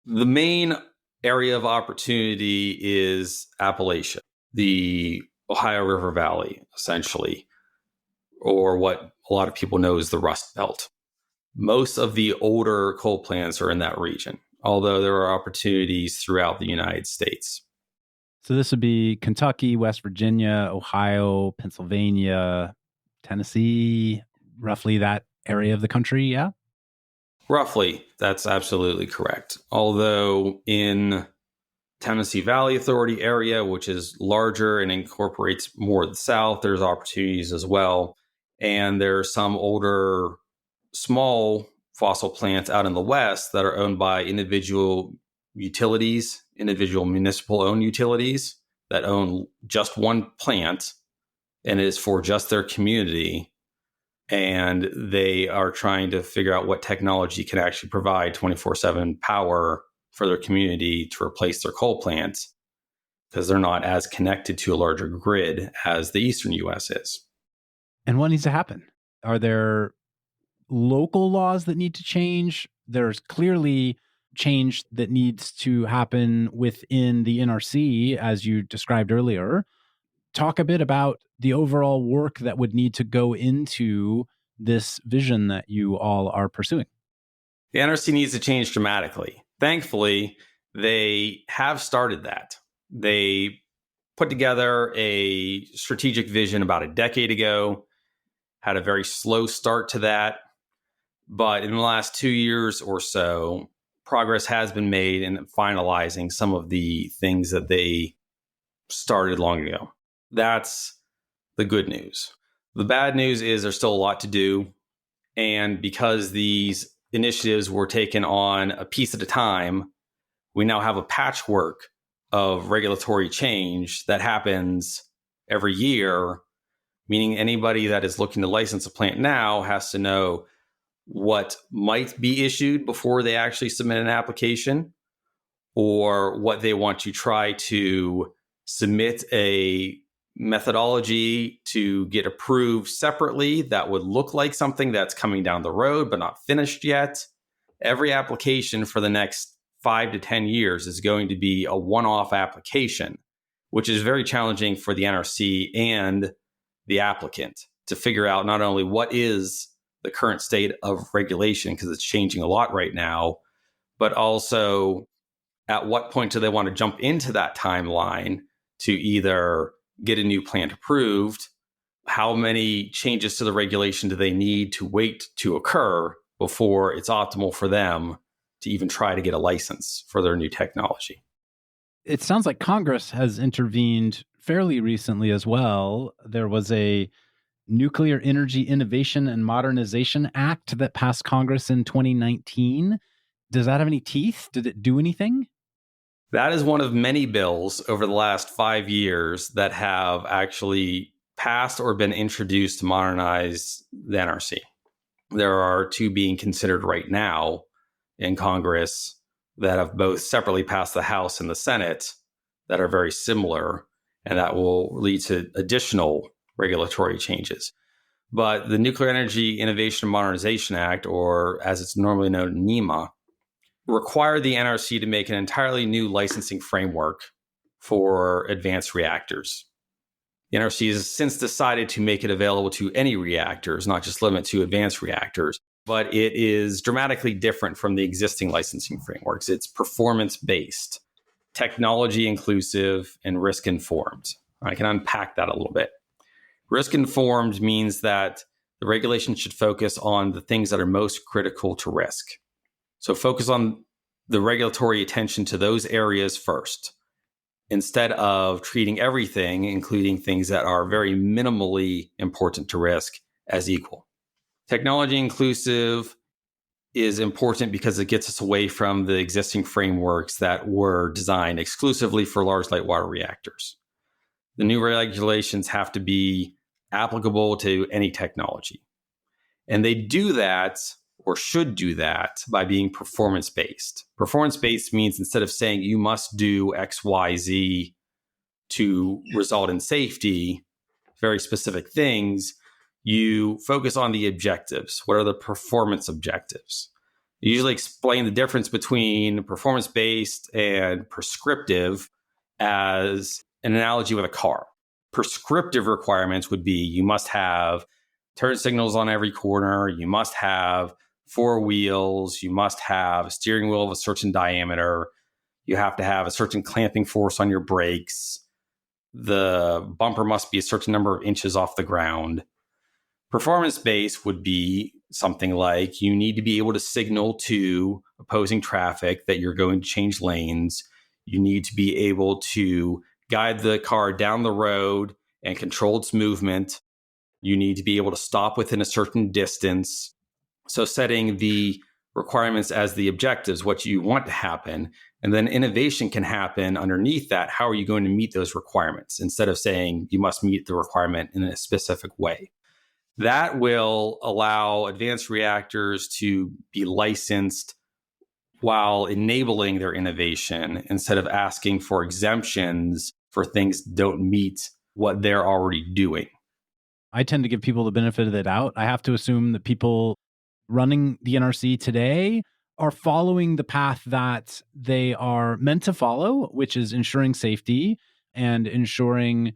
The main area of opportunity is Appalachia, the Ohio River Valley, essentially, or what a lot of people know as the Rust Belt. Most of the older coal plants are in that region, although there are opportunities throughout the United States. So this would be Kentucky, West Virginia, Ohio, Pennsylvania, Tennessee, roughly that area of the country, yeah? Roughly, that's absolutely correct. Although in Tennessee Valley Authority area, which is larger and incorporates more of the South, there's opportunities as well. And there are some older, small fossil plants out in the West that are owned by individual utilities, individual municipal owned utilities that own just one plant, and it is for just their community. And they are trying to figure out what technology can actually provide 24/7 power for their community to replace their coal plants, because they're not as connected to a larger grid as the Eastern US is. And what needs to happen? Are there local laws that need to change? There's clearly change that needs to happen within the NRC, as you described earlier. Talk a bit about the overall work that would need to go into this vision that you all are pursuing. The NRC needs to change dramatically. Thankfully, they have started that. They put together a strategic vision about a decade ago, had a very slow start to that. But in the last 2 years or so, progress has been made in finalizing some of the things that they started long ago. That's the good news. The bad news is there's still a lot to do. And because these initiatives were taken on a piece at a time, we now have a patchwork of regulatory change that happens every year, meaning anybody that is looking to license a plant now has to know what might be issued before they actually submit an application, or what they want to try to submit a methodology to get approved separately that would look like something that's coming down the road but not finished yet. Every application for the next 5 to 10 years is going to be a one-off application, which is very challenging for the NRC and the applicant to figure out not only what is the current state of regulation, because it's changing a lot right now, but also at what point do they want to jump into that timeline to either get a new plant approved? How many changes to the regulation do they need to wait to occur before it's optimal for them to even try to get a license for their new technology? It sounds like Congress has intervened fairly recently as well. There was a Nuclear Energy Innovation and Modernization Act that passed Congress in 2019. Does that have any teeth? Did it do anything? That is one of many bills over the last 5 years that have actually passed or been introduced to modernize the NRC. There are 2 being considered right now in Congress that have both separately passed the House and the Senate that are very similar, and that will lead to additional regulatory changes. But the Nuclear Energy Innovation and Modernization Act, or as it's normally known, NEMA, required the NRC to make an entirely new licensing framework for advanced reactors. The NRC has since decided to make it available to any reactors, not just limit to advanced reactors, but it is dramatically different from the existing licensing frameworks. It's performance-based, technology-inclusive, and risk-informed. I can unpack that a little bit. Risk-informed means that the regulation should focus on the things that are most critical to risk. So focus on the regulatory attention to those areas first, instead of treating everything, including things that are very minimally important to risk, as equal. Technology inclusive is important because it gets us away from the existing frameworks that were designed exclusively for large light water reactors. The new regulations have to be applicable to any technology. And they do that, or should do that, by being performance-based. Performance-based means instead of saying you must do X, Y, Z to result in safety, very specific things, you focus on the objectives. What are the performance objectives? You usually explain the difference between performance-based and prescriptive as an analogy with a car. Prescriptive requirements would be you must have turn signals on every corner. You must have 4 wheels. You must have a steering wheel of a certain diameter. You have to have a certain clamping force on your brakes. The bumper must be a certain number of inches off the ground. Performance-based would be something like you need to be able to signal to opposing traffic that you're going to change lanes. You need to be able to guide the car down the road and control its movement. You need to be able to stop within a certain distance. So setting the requirements as the objectives, what you want to happen, and then innovation can happen underneath that. How are you going to meet those requirements instead of saying you must meet the requirement in a specific way? That will allow advanced reactors to be licensed while enabling their innovation instead of asking for exemptions for things that don't meet what they're already doing. I tend to give people the benefit of the doubt. I have to assume that people running the NRC today are following the path that they are meant to follow, which is ensuring safety and ensuring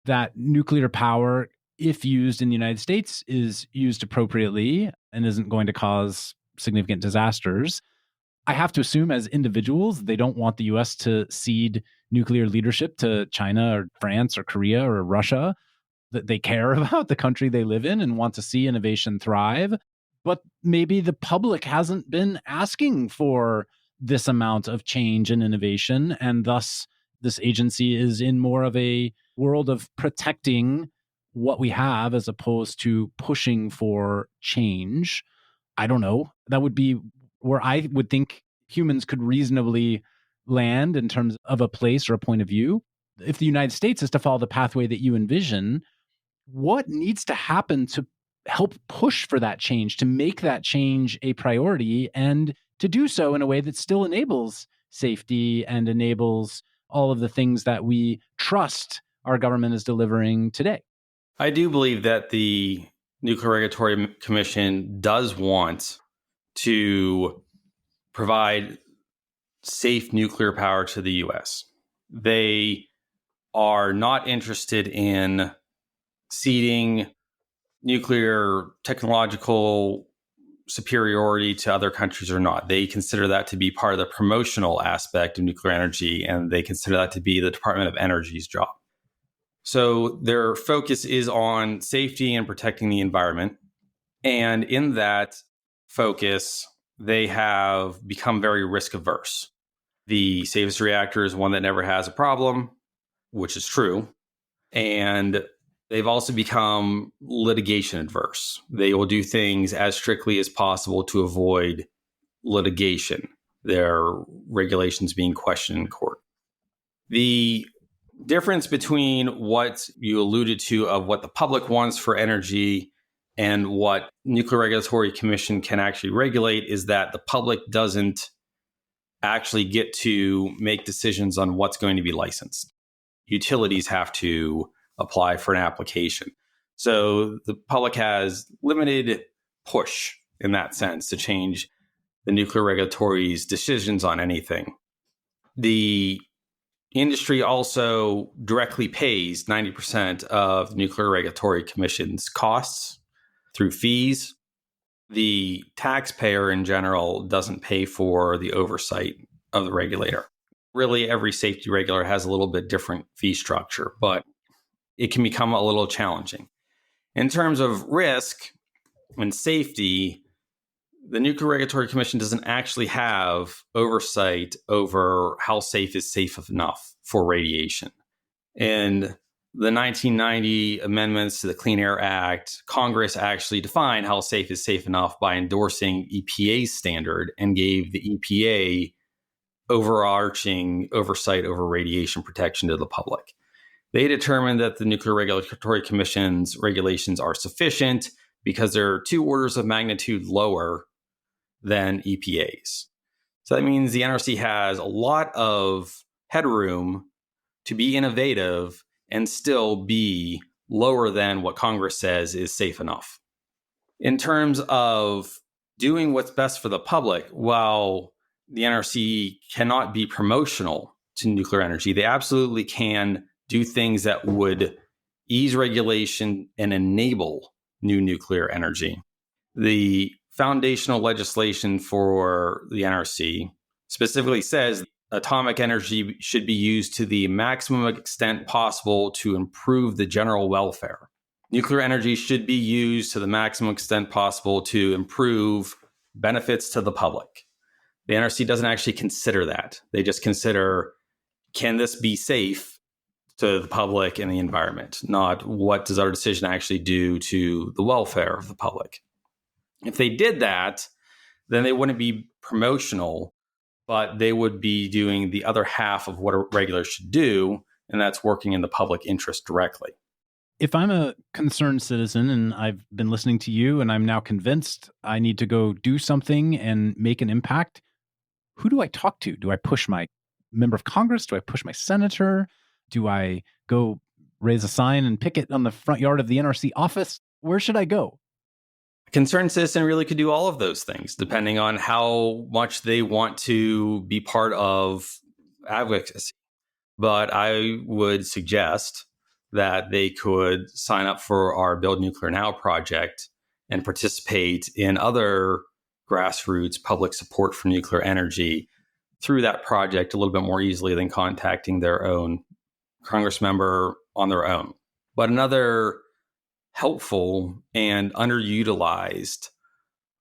that nuclear power, if used in the United States, is used appropriately and isn't going to cause significant disasters. I have to assume as individuals, they don't want the US to cede nuclear leadership to China or France or Korea or Russia, that they care about the country they live in and want to see innovation thrive. But maybe the public hasn't been asking for this amount of change and innovation, and thus this agency is in more of a world of protecting what we have as opposed to pushing for change. I don't know. That would be where I would think humans could reasonably land in terms of a place or a point of view. If the United States is to follow the pathway that you envision, what needs to happen to help push for that change, to make that change a priority, and to do so in a way that still enables safety and enables all of the things that we trust our government is delivering today? I do believe that the Nuclear Regulatory Commission does want to provide safe nuclear power to the U.S. They are not interested in ceding nuclear technological superiority to other countries or not. They consider that to be part of the promotional aspect of nuclear energy, and they consider that to be the Department of Energy's job. So their focus is on safety and protecting the environment. And in that focus, they have become very risk averse. The safest reactor is one that never has a problem, which is true. And they've also become litigation adverse. They will do things as strictly as possible to avoid litigation, their regulations being questioned in court. The difference between what you alluded to of what the public wants for energy and what Nuclear Regulatory Commission can actually regulate is that the public doesn't actually get to make decisions on what's going to be licensed. Utilities have to apply for an application. So the public has limited push in that sense to change the nuclear regulatory's decisions on anything. The industry also directly pays 90% of the Nuclear Regulatory Commission's costs through fees. The taxpayer in general doesn't pay for the oversight of the regulator. Really, every safety regulator has a little bit different fee structure, but it can become a little challenging. In terms of risk and safety, the Nuclear Regulatory Commission doesn't actually have oversight over how safe is safe enough for radiation. In the 1990 amendments to the Clean Air Act, Congress actually defined how safe is safe enough by endorsing EPA's standard and gave the EPA overarching oversight over radiation protection to the public. They determined that the Nuclear Regulatory Commission's regulations are sufficient because they're 2 orders of magnitude lower than EPA's. So that means the NRC has a lot of headroom to be innovative and still be lower than what Congress says is safe enough. In terms of doing what's best for the public, while the NRC cannot be promotional to nuclear energy, they absolutely can do things that would ease regulation and enable new nuclear energy. The foundational legislation for the NRC specifically says atomic energy should be used to the maximum extent possible to improve the general welfare. Nuclear energy should be used to the maximum extent possible to improve benefits to the public. The NRC doesn't actually consider that. They just consider, can this be safe to the public and the environment, not what does our decision actually do to the welfare of the public. If they did that, then they wouldn't be promotional, but they would be doing the other half of what a regulator should do, and that's working in the public interest directly. If I'm a concerned citizen and I've been listening to you and I'm now convinced I need to go do something and make an impact, who do I talk to? Do I push my member of Congress? Do I push my senator? Do I go raise a sign and picket on the front yard of the NRC office? Where should I go? A concerned citizen really could do all of those things, depending on how much they want to be part of advocacy. But I would suggest that they could sign up for our Build Nuclear Now project and participate in other grassroots public support for nuclear energy through that project a little bit more easily than contacting their own Congress member on their own. But another helpful and underutilized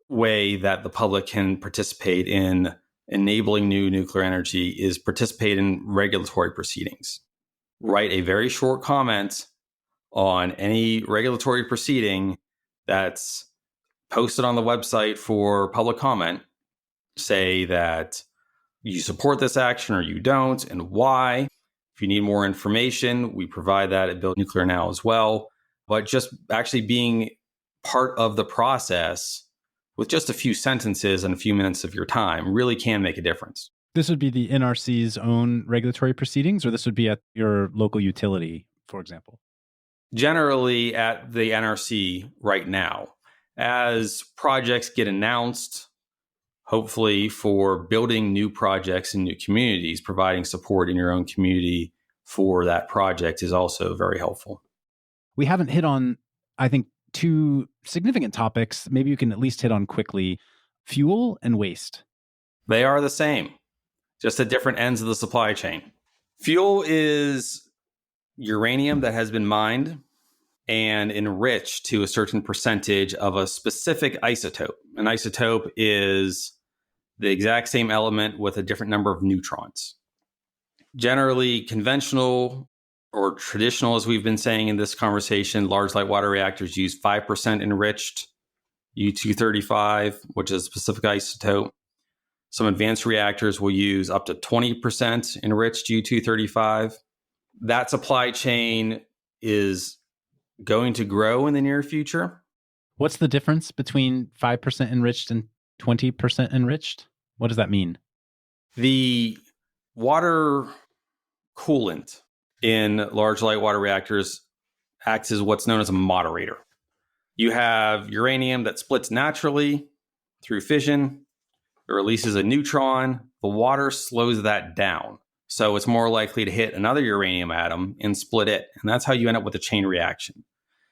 way that the public can participate in enabling new nuclear energy is participate in regulatory proceedings. Write a very short comment on any regulatory proceeding that's posted on the website for public comment. Say that you support this action or you don't, and why. If you need more information, we provide that at Build Nuclear Now as well. But just actually being part of the process with just a few sentences and a few minutes of your time really can make a difference. This would be the NRC's own regulatory proceedings, or this would be at your local utility, for example? Generally at the NRC right now. As projects get announced, hopefully for building new projects in new communities, providing support in your own community for that project is also very helpful. We haven't hit on, I think, two significant topics. Maybe you can at least hit on quickly: fuel and waste. They are the same, just at different ends of the supply chain. Fuel is uranium that has been mined and enriched to a certain percentage of a specific isotope. An isotope is the exact same element with a different number of neutrons. Generally, conventional or traditional, as we've been saying in this conversation, large light water reactors use 5% enriched U-235, which is a specific isotope. Some advanced reactors will use up to 20% enriched U-235. That supply chain is going to grow in the near future. What's the difference between 5% enriched and 20% enriched? What does that mean? The water coolant in large light water reactors acts as what's known as a moderator. You have uranium that splits naturally through fission. It releases a neutron. The water slows that down. So it's more likely to hit another uranium atom and split it. And that's how you end up with a chain reaction.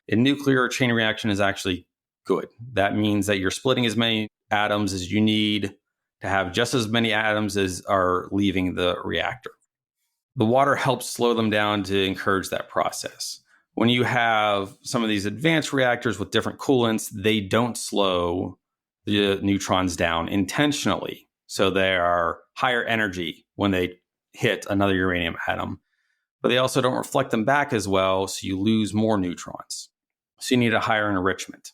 In nuclear, a chain reaction is actually good. That means that you're splitting as many atoms as you need to have just as many atoms as are leaving the reactor. The water helps slow them down to encourage that process. When you have some of these advanced reactors with different coolants, they don't slow the neutrons down intentionally. So they are higher energy when they hit another uranium atom, but they also don't reflect them back as well. So you lose more neutrons. So you need a higher enrichment.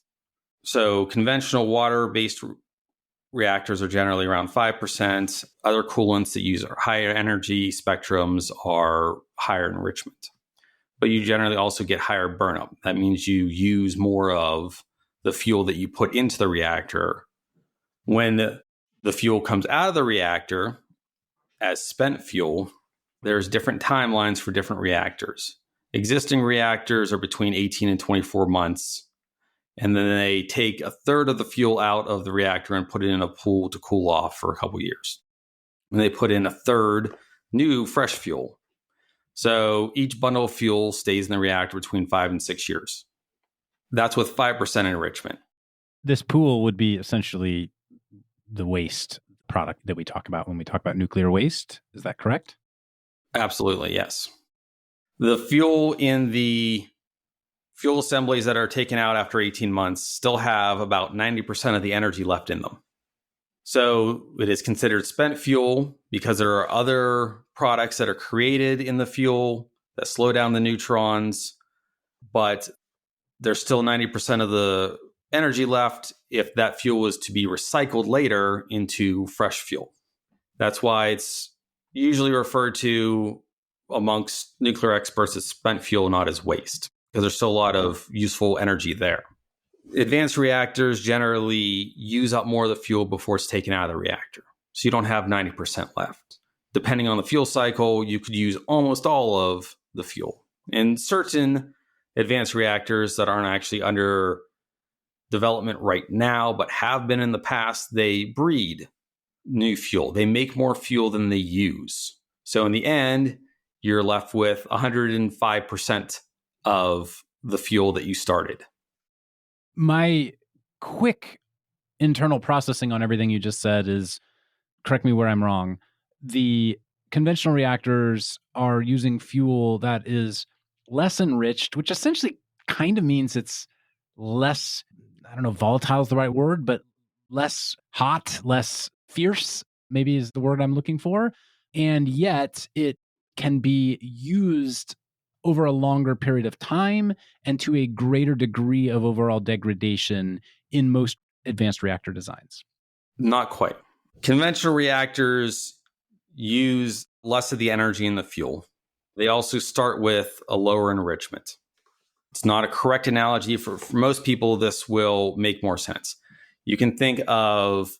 So conventional water-based reactors are generally around 5%. Other coolants that use higher energy spectrums are higher enrichment. But you generally also get higher burnup. That means you use more of the fuel that you put into the reactor. When the fuel comes out of the reactor as spent fuel, there's different timelines for different reactors. Existing reactors are between 18 and 24 months. And then they take a third of the fuel out of the reactor and put it in a pool to cool off for a couple of years. And they put in a third new fresh fuel. So each bundle of fuel stays in the reactor between 5 and 6 years. That's with 5% enrichment. This pool would be essentially the waste product that we talk about when we talk about nuclear waste. Is that correct? Absolutely, yes. The fuel in the fuel assemblies that are taken out after 18 months still have about 90% of the energy left in them. So it is considered spent fuel because there are other products that are created in the fuel that slow down the neutrons, but there's still 90% of the energy left if that fuel was to be recycled later into fresh fuel. That's why it's usually referred to amongst nuclear experts as spent fuel, not as waste, because there's still a lot of useful energy there. Advanced reactors generally use up more of the fuel before it's taken out of the reactor. So you don't have 90% left. Depending on the fuel cycle, you could use almost all of the fuel. In certain advanced reactors that aren't actually under development right now, but have been in the past, they breed new fuel. They make more fuel than they use. So in the end, you're left with 105% of the fuel that you started. My quick internal processing on everything you just said is, correct me where I'm wrong, the conventional reactors are using fuel that is less enriched, which essentially kind of means it's less, I don't know, volatile is the right word, but less hot, less fierce, maybe is the word I'm looking for. And yet it can be used over a longer period of time and to a greater degree of overall degradation in most advanced reactor designs. Not quite. Conventional reactors use less of the energy in the fuel. They also start with a lower enrichment. It's not a correct analogy. For most people, this will make more sense. You can think of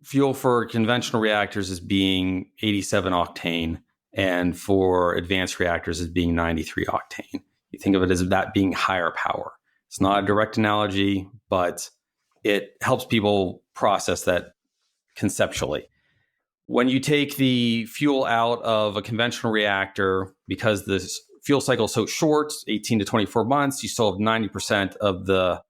fuel for conventional reactors as being 87 octane, and for advanced reactors as being 93 octane. You think of it as that being higher power. It's not a direct analogy, but it helps people process that conceptually. When you take the fuel out of a conventional reactor, because the fuel cycle is so short, 18 to 24 months, you still have 90% of the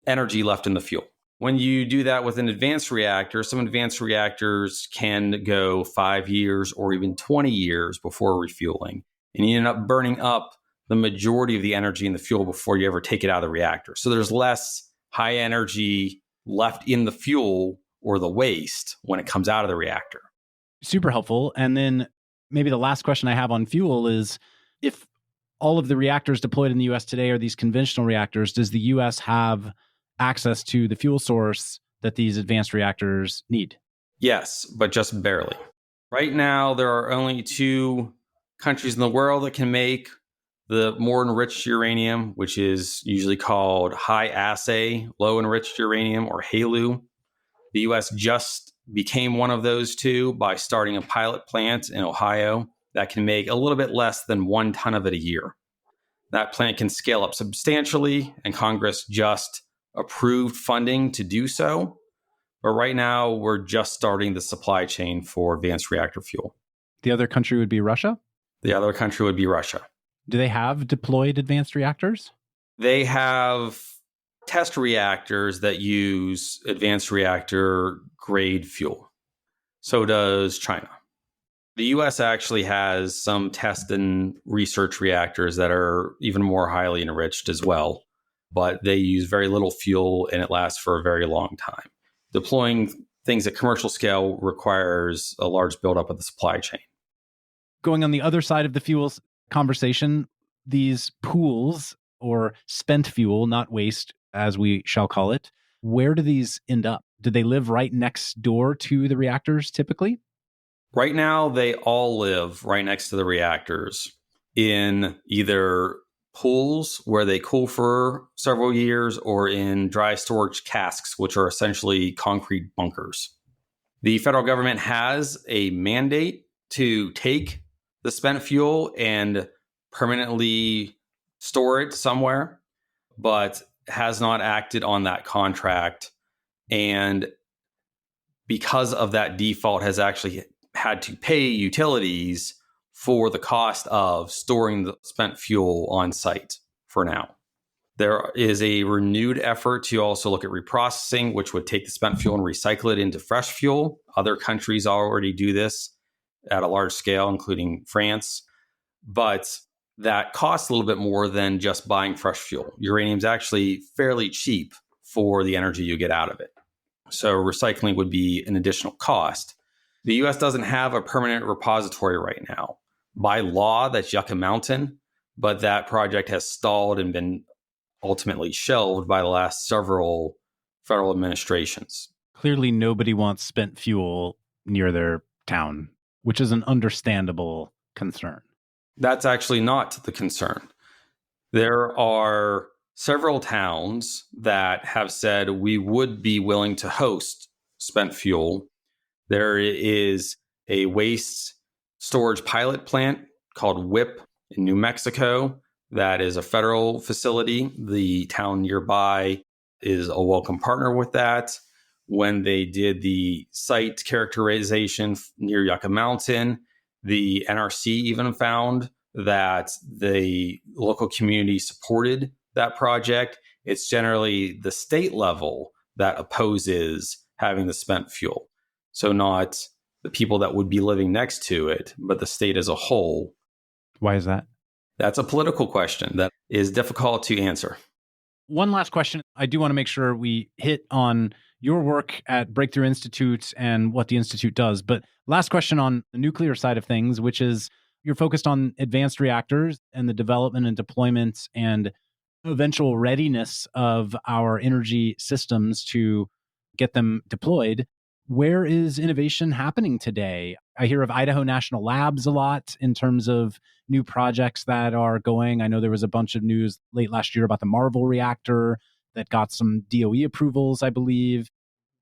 energy left in the fuel. When you do that with an advanced reactor, some advanced reactors can go 5 years or even 20 years before refueling. And you end up burning up the majority of the energy in the fuel before you ever take it out of the reactor. So there's less high energy left in the fuel or the waste when it comes out of the reactor. Super helpful. And then maybe the last question I have on fuel is, if all of the reactors deployed in the US today are these conventional reactors, does the US have access to the fuel source that these advanced reactors need? Yes, but just barely. Right now, there are only 2 countries in the world that can make the more enriched uranium, which is usually called high assay, low enriched uranium, or HALEU. The US just became one of those 2 by starting a pilot plant in Ohio that can make a little bit less than 1 ton of it a year. That plant can scale up substantially, and Congress just approved funding to do so. But right now, we're just starting the supply chain for advanced reactor fuel. The other country would be Russia? The other country would be Russia. Do they have deployed advanced reactors? They have test reactors that use advanced reactor grade fuel. So does China. The US actually has some test and research reactors that are even more highly enriched as well, but they use very little fuel and it lasts for a very long time. Deploying things at commercial scale requires a large buildup of the supply chain. Going on the other side of the fuels conversation, these pools, or spent fuel, not waste, as we shall call it, where do these end up? Do they live right next door to the reactors typically? Right now, they all live right next to the reactors in either pools where they cool for several years or in dry storage casks, which are essentially concrete bunkers. The federal government has a mandate to take the spent fuel and permanently store it somewhere, but has not acted on that contract. And because of that default, has actually had to pay utilities for the cost of storing the spent fuel on site for now. There is a renewed effort to also look at reprocessing, which would take the spent fuel and recycle it into fresh fuel. Other countries already do this at a large scale, including France. But that costs a little bit more than just buying fresh fuel. Uranium is actually fairly cheap for the energy you get out of it. So recycling would be an additional cost. The U.S. doesn't have a permanent repository right now. By law, that's Yucca Mountain, but that project has stalled and been ultimately shelved by the last several federal administrations. Clearly, nobody wants spent fuel near their town, which is an understandable concern. That's actually not the concern. There are several towns that have said we would be willing to host spent fuel. There is a waste storage pilot plant called WWII in New Mexico. That is a federal facility. The town nearby is a welcome partner with that. When they did the site characterization near Yucca Mountain, the NRC even found that the local community supported that project. It's generally the state level that opposes having the spent fuel. So not the people that would be living next to it, but the state as a whole. Why is that? That's a political question that is difficult to answer. One last question. I do want to make sure we hit on your work at Breakthrough Institute and what the Institute does. But last question on the nuclear side of things, which is you're focused on advanced reactors and the development and deployment and eventual readiness of our energy systems to get them deployed. Where is innovation happening today? I hear of Idaho National Labs a lot in terms of new projects that are going. I know there was a bunch of news late last year about the Marvel reactor that got some DOE approvals, I believe.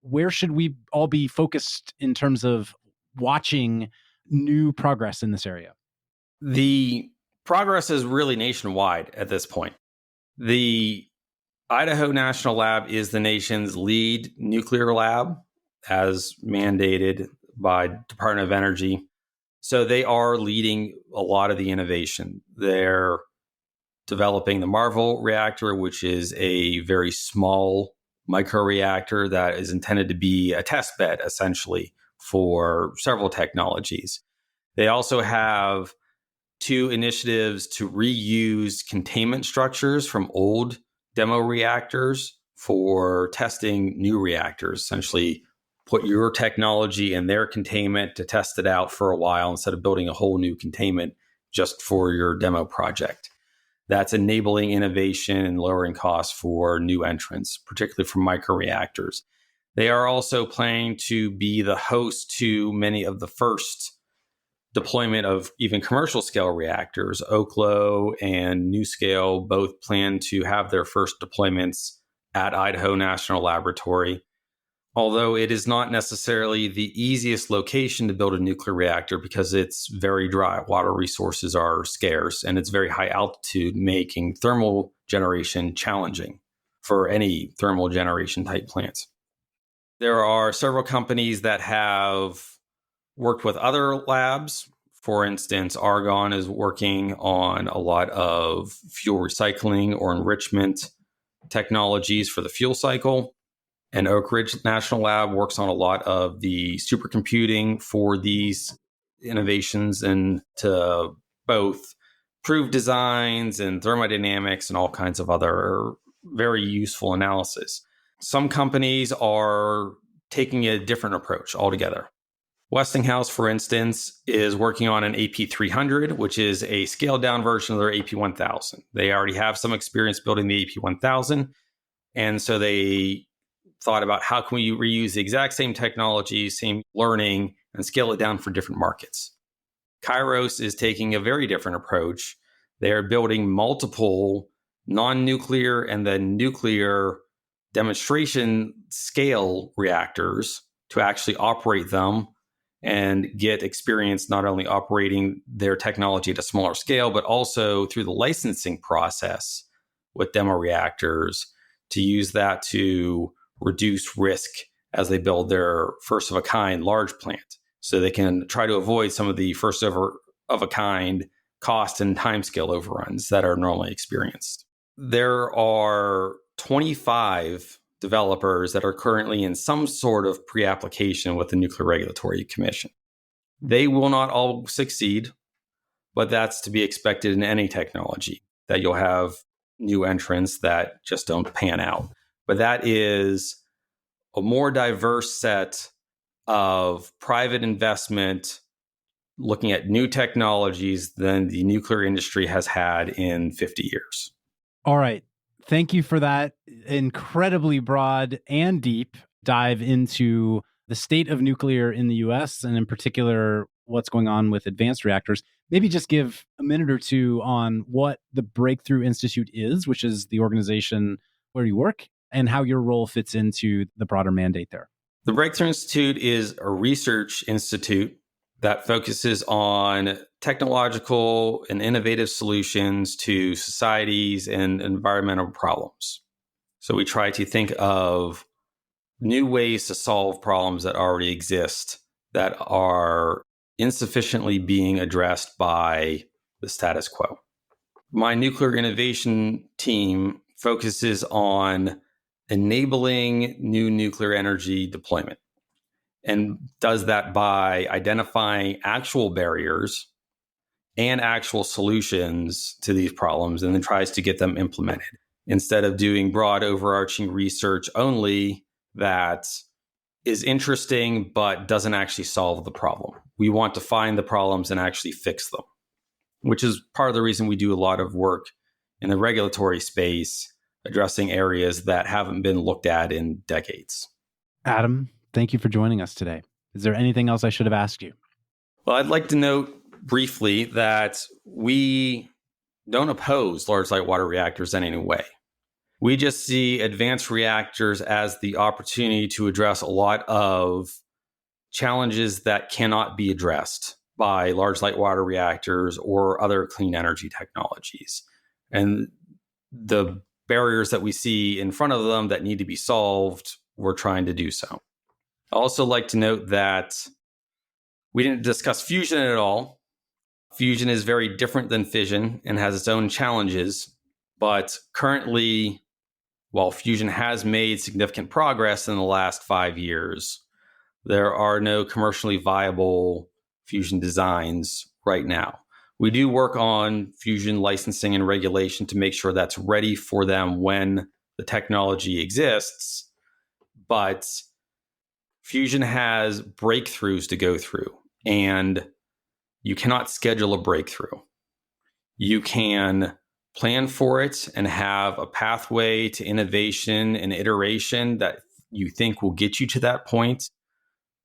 Where should we all be focused in terms of watching new progress in this area? The progress is really nationwide at this point. The Idaho National Lab is the nation's lead nuclear lab, as mandated by Department of Energy. So they are leading a lot of the innovation. They're developing the Marvel reactor, which is a very small microreactor that is intended to be a test bed, essentially, for several technologies. They also have 2 initiatives to reuse containment structures from old demo reactors for testing new reactors, essentially put your technology in their containment to test it out for a while instead of building a whole new containment just for your demo project. That's enabling innovation and lowering costs for new entrants, particularly for microreactors. They are also planning to be the host to many of the first deployment of even commercial scale reactors. Oklo and NuScale both plan to have their first deployments at Idaho National Laboratory. Although it is not necessarily the easiest location to build a nuclear reactor because it's very dry. Water resources are scarce and it's very high altitude, making thermal generation challenging for any thermal generation type plants. There are several companies that have worked with other labs. For instance, Argonne is working on a lot of fuel recycling or enrichment technologies for the fuel cycle. And Oak Ridge National Lab works on a lot of the supercomputing for these innovations and to both prove designs and thermodynamics and all kinds of other very useful analysis. Some companies are taking a different approach altogether. Westinghouse, for instance, is working on an AP300, which is a scaled down version of their AP1000. They already have some experience building the AP1000. And so they thought about how can we reuse the exact same technology, same learning, and scale it down for different markets. Kairos is taking a very different approach. They are building multiple non-nuclear and then nuclear demonstration scale reactors to actually operate them and get experience not only operating their technology at a smaller scale, but also through the licensing process with demo reactors to use that to reduce risk as they build their first of a kind large plant. So they can try to avoid some of the first of a kind cost and timescale overruns that are normally experienced. there are 25 developers that are currently in some sort of pre-application with the Nuclear Regulatory Commission. They will not all succeed, but that's to be expected in any technology, that you'll have new entrants that just don't pan out. But that is a more diverse set of private investment looking at new technologies than the nuclear industry has had in 50 years. All right. Thank you for that incredibly broad and deep dive into the state of nuclear in the US, and in particular, what's going on with advanced reactors. Maybe just give a minute or two on what the Breakthrough Institute is, which is the organization where you work, and how your role fits into the broader mandate there. The Breakthrough Institute is a research institute that focuses on technological and innovative solutions to societies and environmental problems. So we try to think of new ways to solve problems that already exist that are insufficiently being addressed by the status quo. My nuclear innovation team focuses on enabling new nuclear energy deployment, and does that by identifying actual barriers and actual solutions to these problems, and then tries to get them implemented instead of doing broad overarching research only that is interesting but doesn't actually solve the problem. We want to find the problems and actually fix them, which is part of the reason we do a lot of work in the regulatory space, addressing areas that haven't been looked at in decades. Adam, thank you for joining us today. Is there anything else I should have asked you? Well, I'd like to note briefly that we don't oppose large light water reactors in any way. We just see advanced reactors as the opportunity to address a lot of challenges that cannot be addressed by large light water reactors or other clean energy technologies. And the barriers that we see in front of them that need to be solved, we're trying to do so. I also like to note that we didn't discuss fusion at all. Fusion is very different than fission and has its own challenges, but currently, while fusion has made significant progress in the last 5 years, there are no commercially viable fusion designs right now. We do work on fusion licensing and regulation to make sure that's ready for them when the technology exists, but fusion has breakthroughs to go through, and you cannot schedule a breakthrough. You can plan for it and have a pathway to innovation and iteration that you think will get you to that point,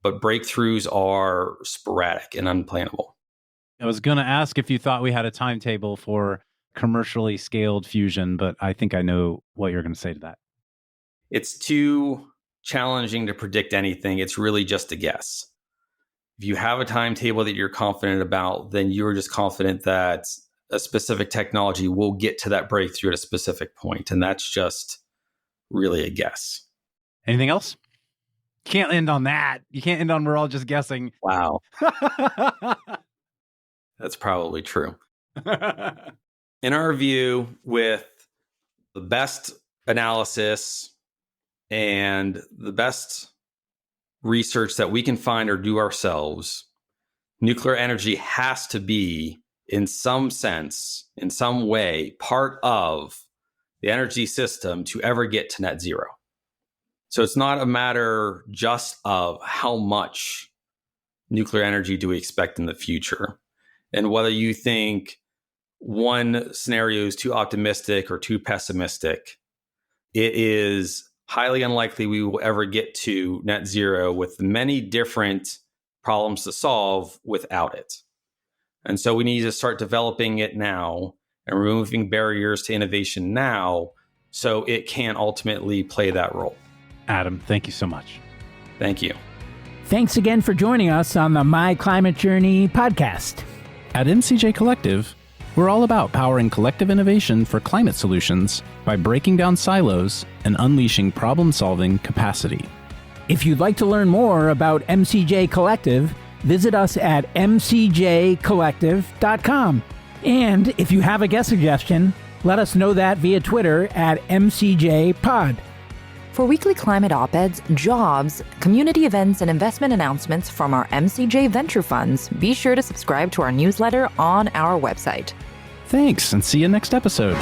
but breakthroughs are sporadic and unplannable. I was going to ask if you thought we had a timetable for commercially scaled fusion, but I think I know what you're going to say to that. It's too challenging to predict anything. It's really just a guess. If you have a timetable that you're confident about, then you're just confident that a specific technology will get to that breakthrough at a specific point. And that's just really a guess. Anything else? You can't end on that. You can't end on we're all just guessing. Wow. That's probably true. In our view, with the best analysis and the best research that we can find or do ourselves, nuclear energy has to be, in some sense, in some way, part of the energy system to ever get to net zero. So it's not a matter just of how much nuclear energy do we expect in the future, and whether you think one scenario is too optimistic or too pessimistic. It is highly unlikely we will ever get to net zero with many different problems to solve without it. And so we need to start developing it now and removing barriers to innovation now so it can ultimately play that role. Adam, thank you so much. Thank you. Thanks again for joining us on the My Climate Journey podcast. At MCJ Collective, we're all about powering collective innovation for climate solutions by breaking down silos and unleashing problem-solving capacity. If you'd like to learn more about MCJ Collective, visit us at mcjcollective.com. And if you have a guest suggestion, Let us know that via Twitter at MCJPod. For weekly climate op-eds, jobs, community events, and investment announcements from our MCJ venture funds, be sure to subscribe to our newsletter on our website. Thanks, and see you next episode.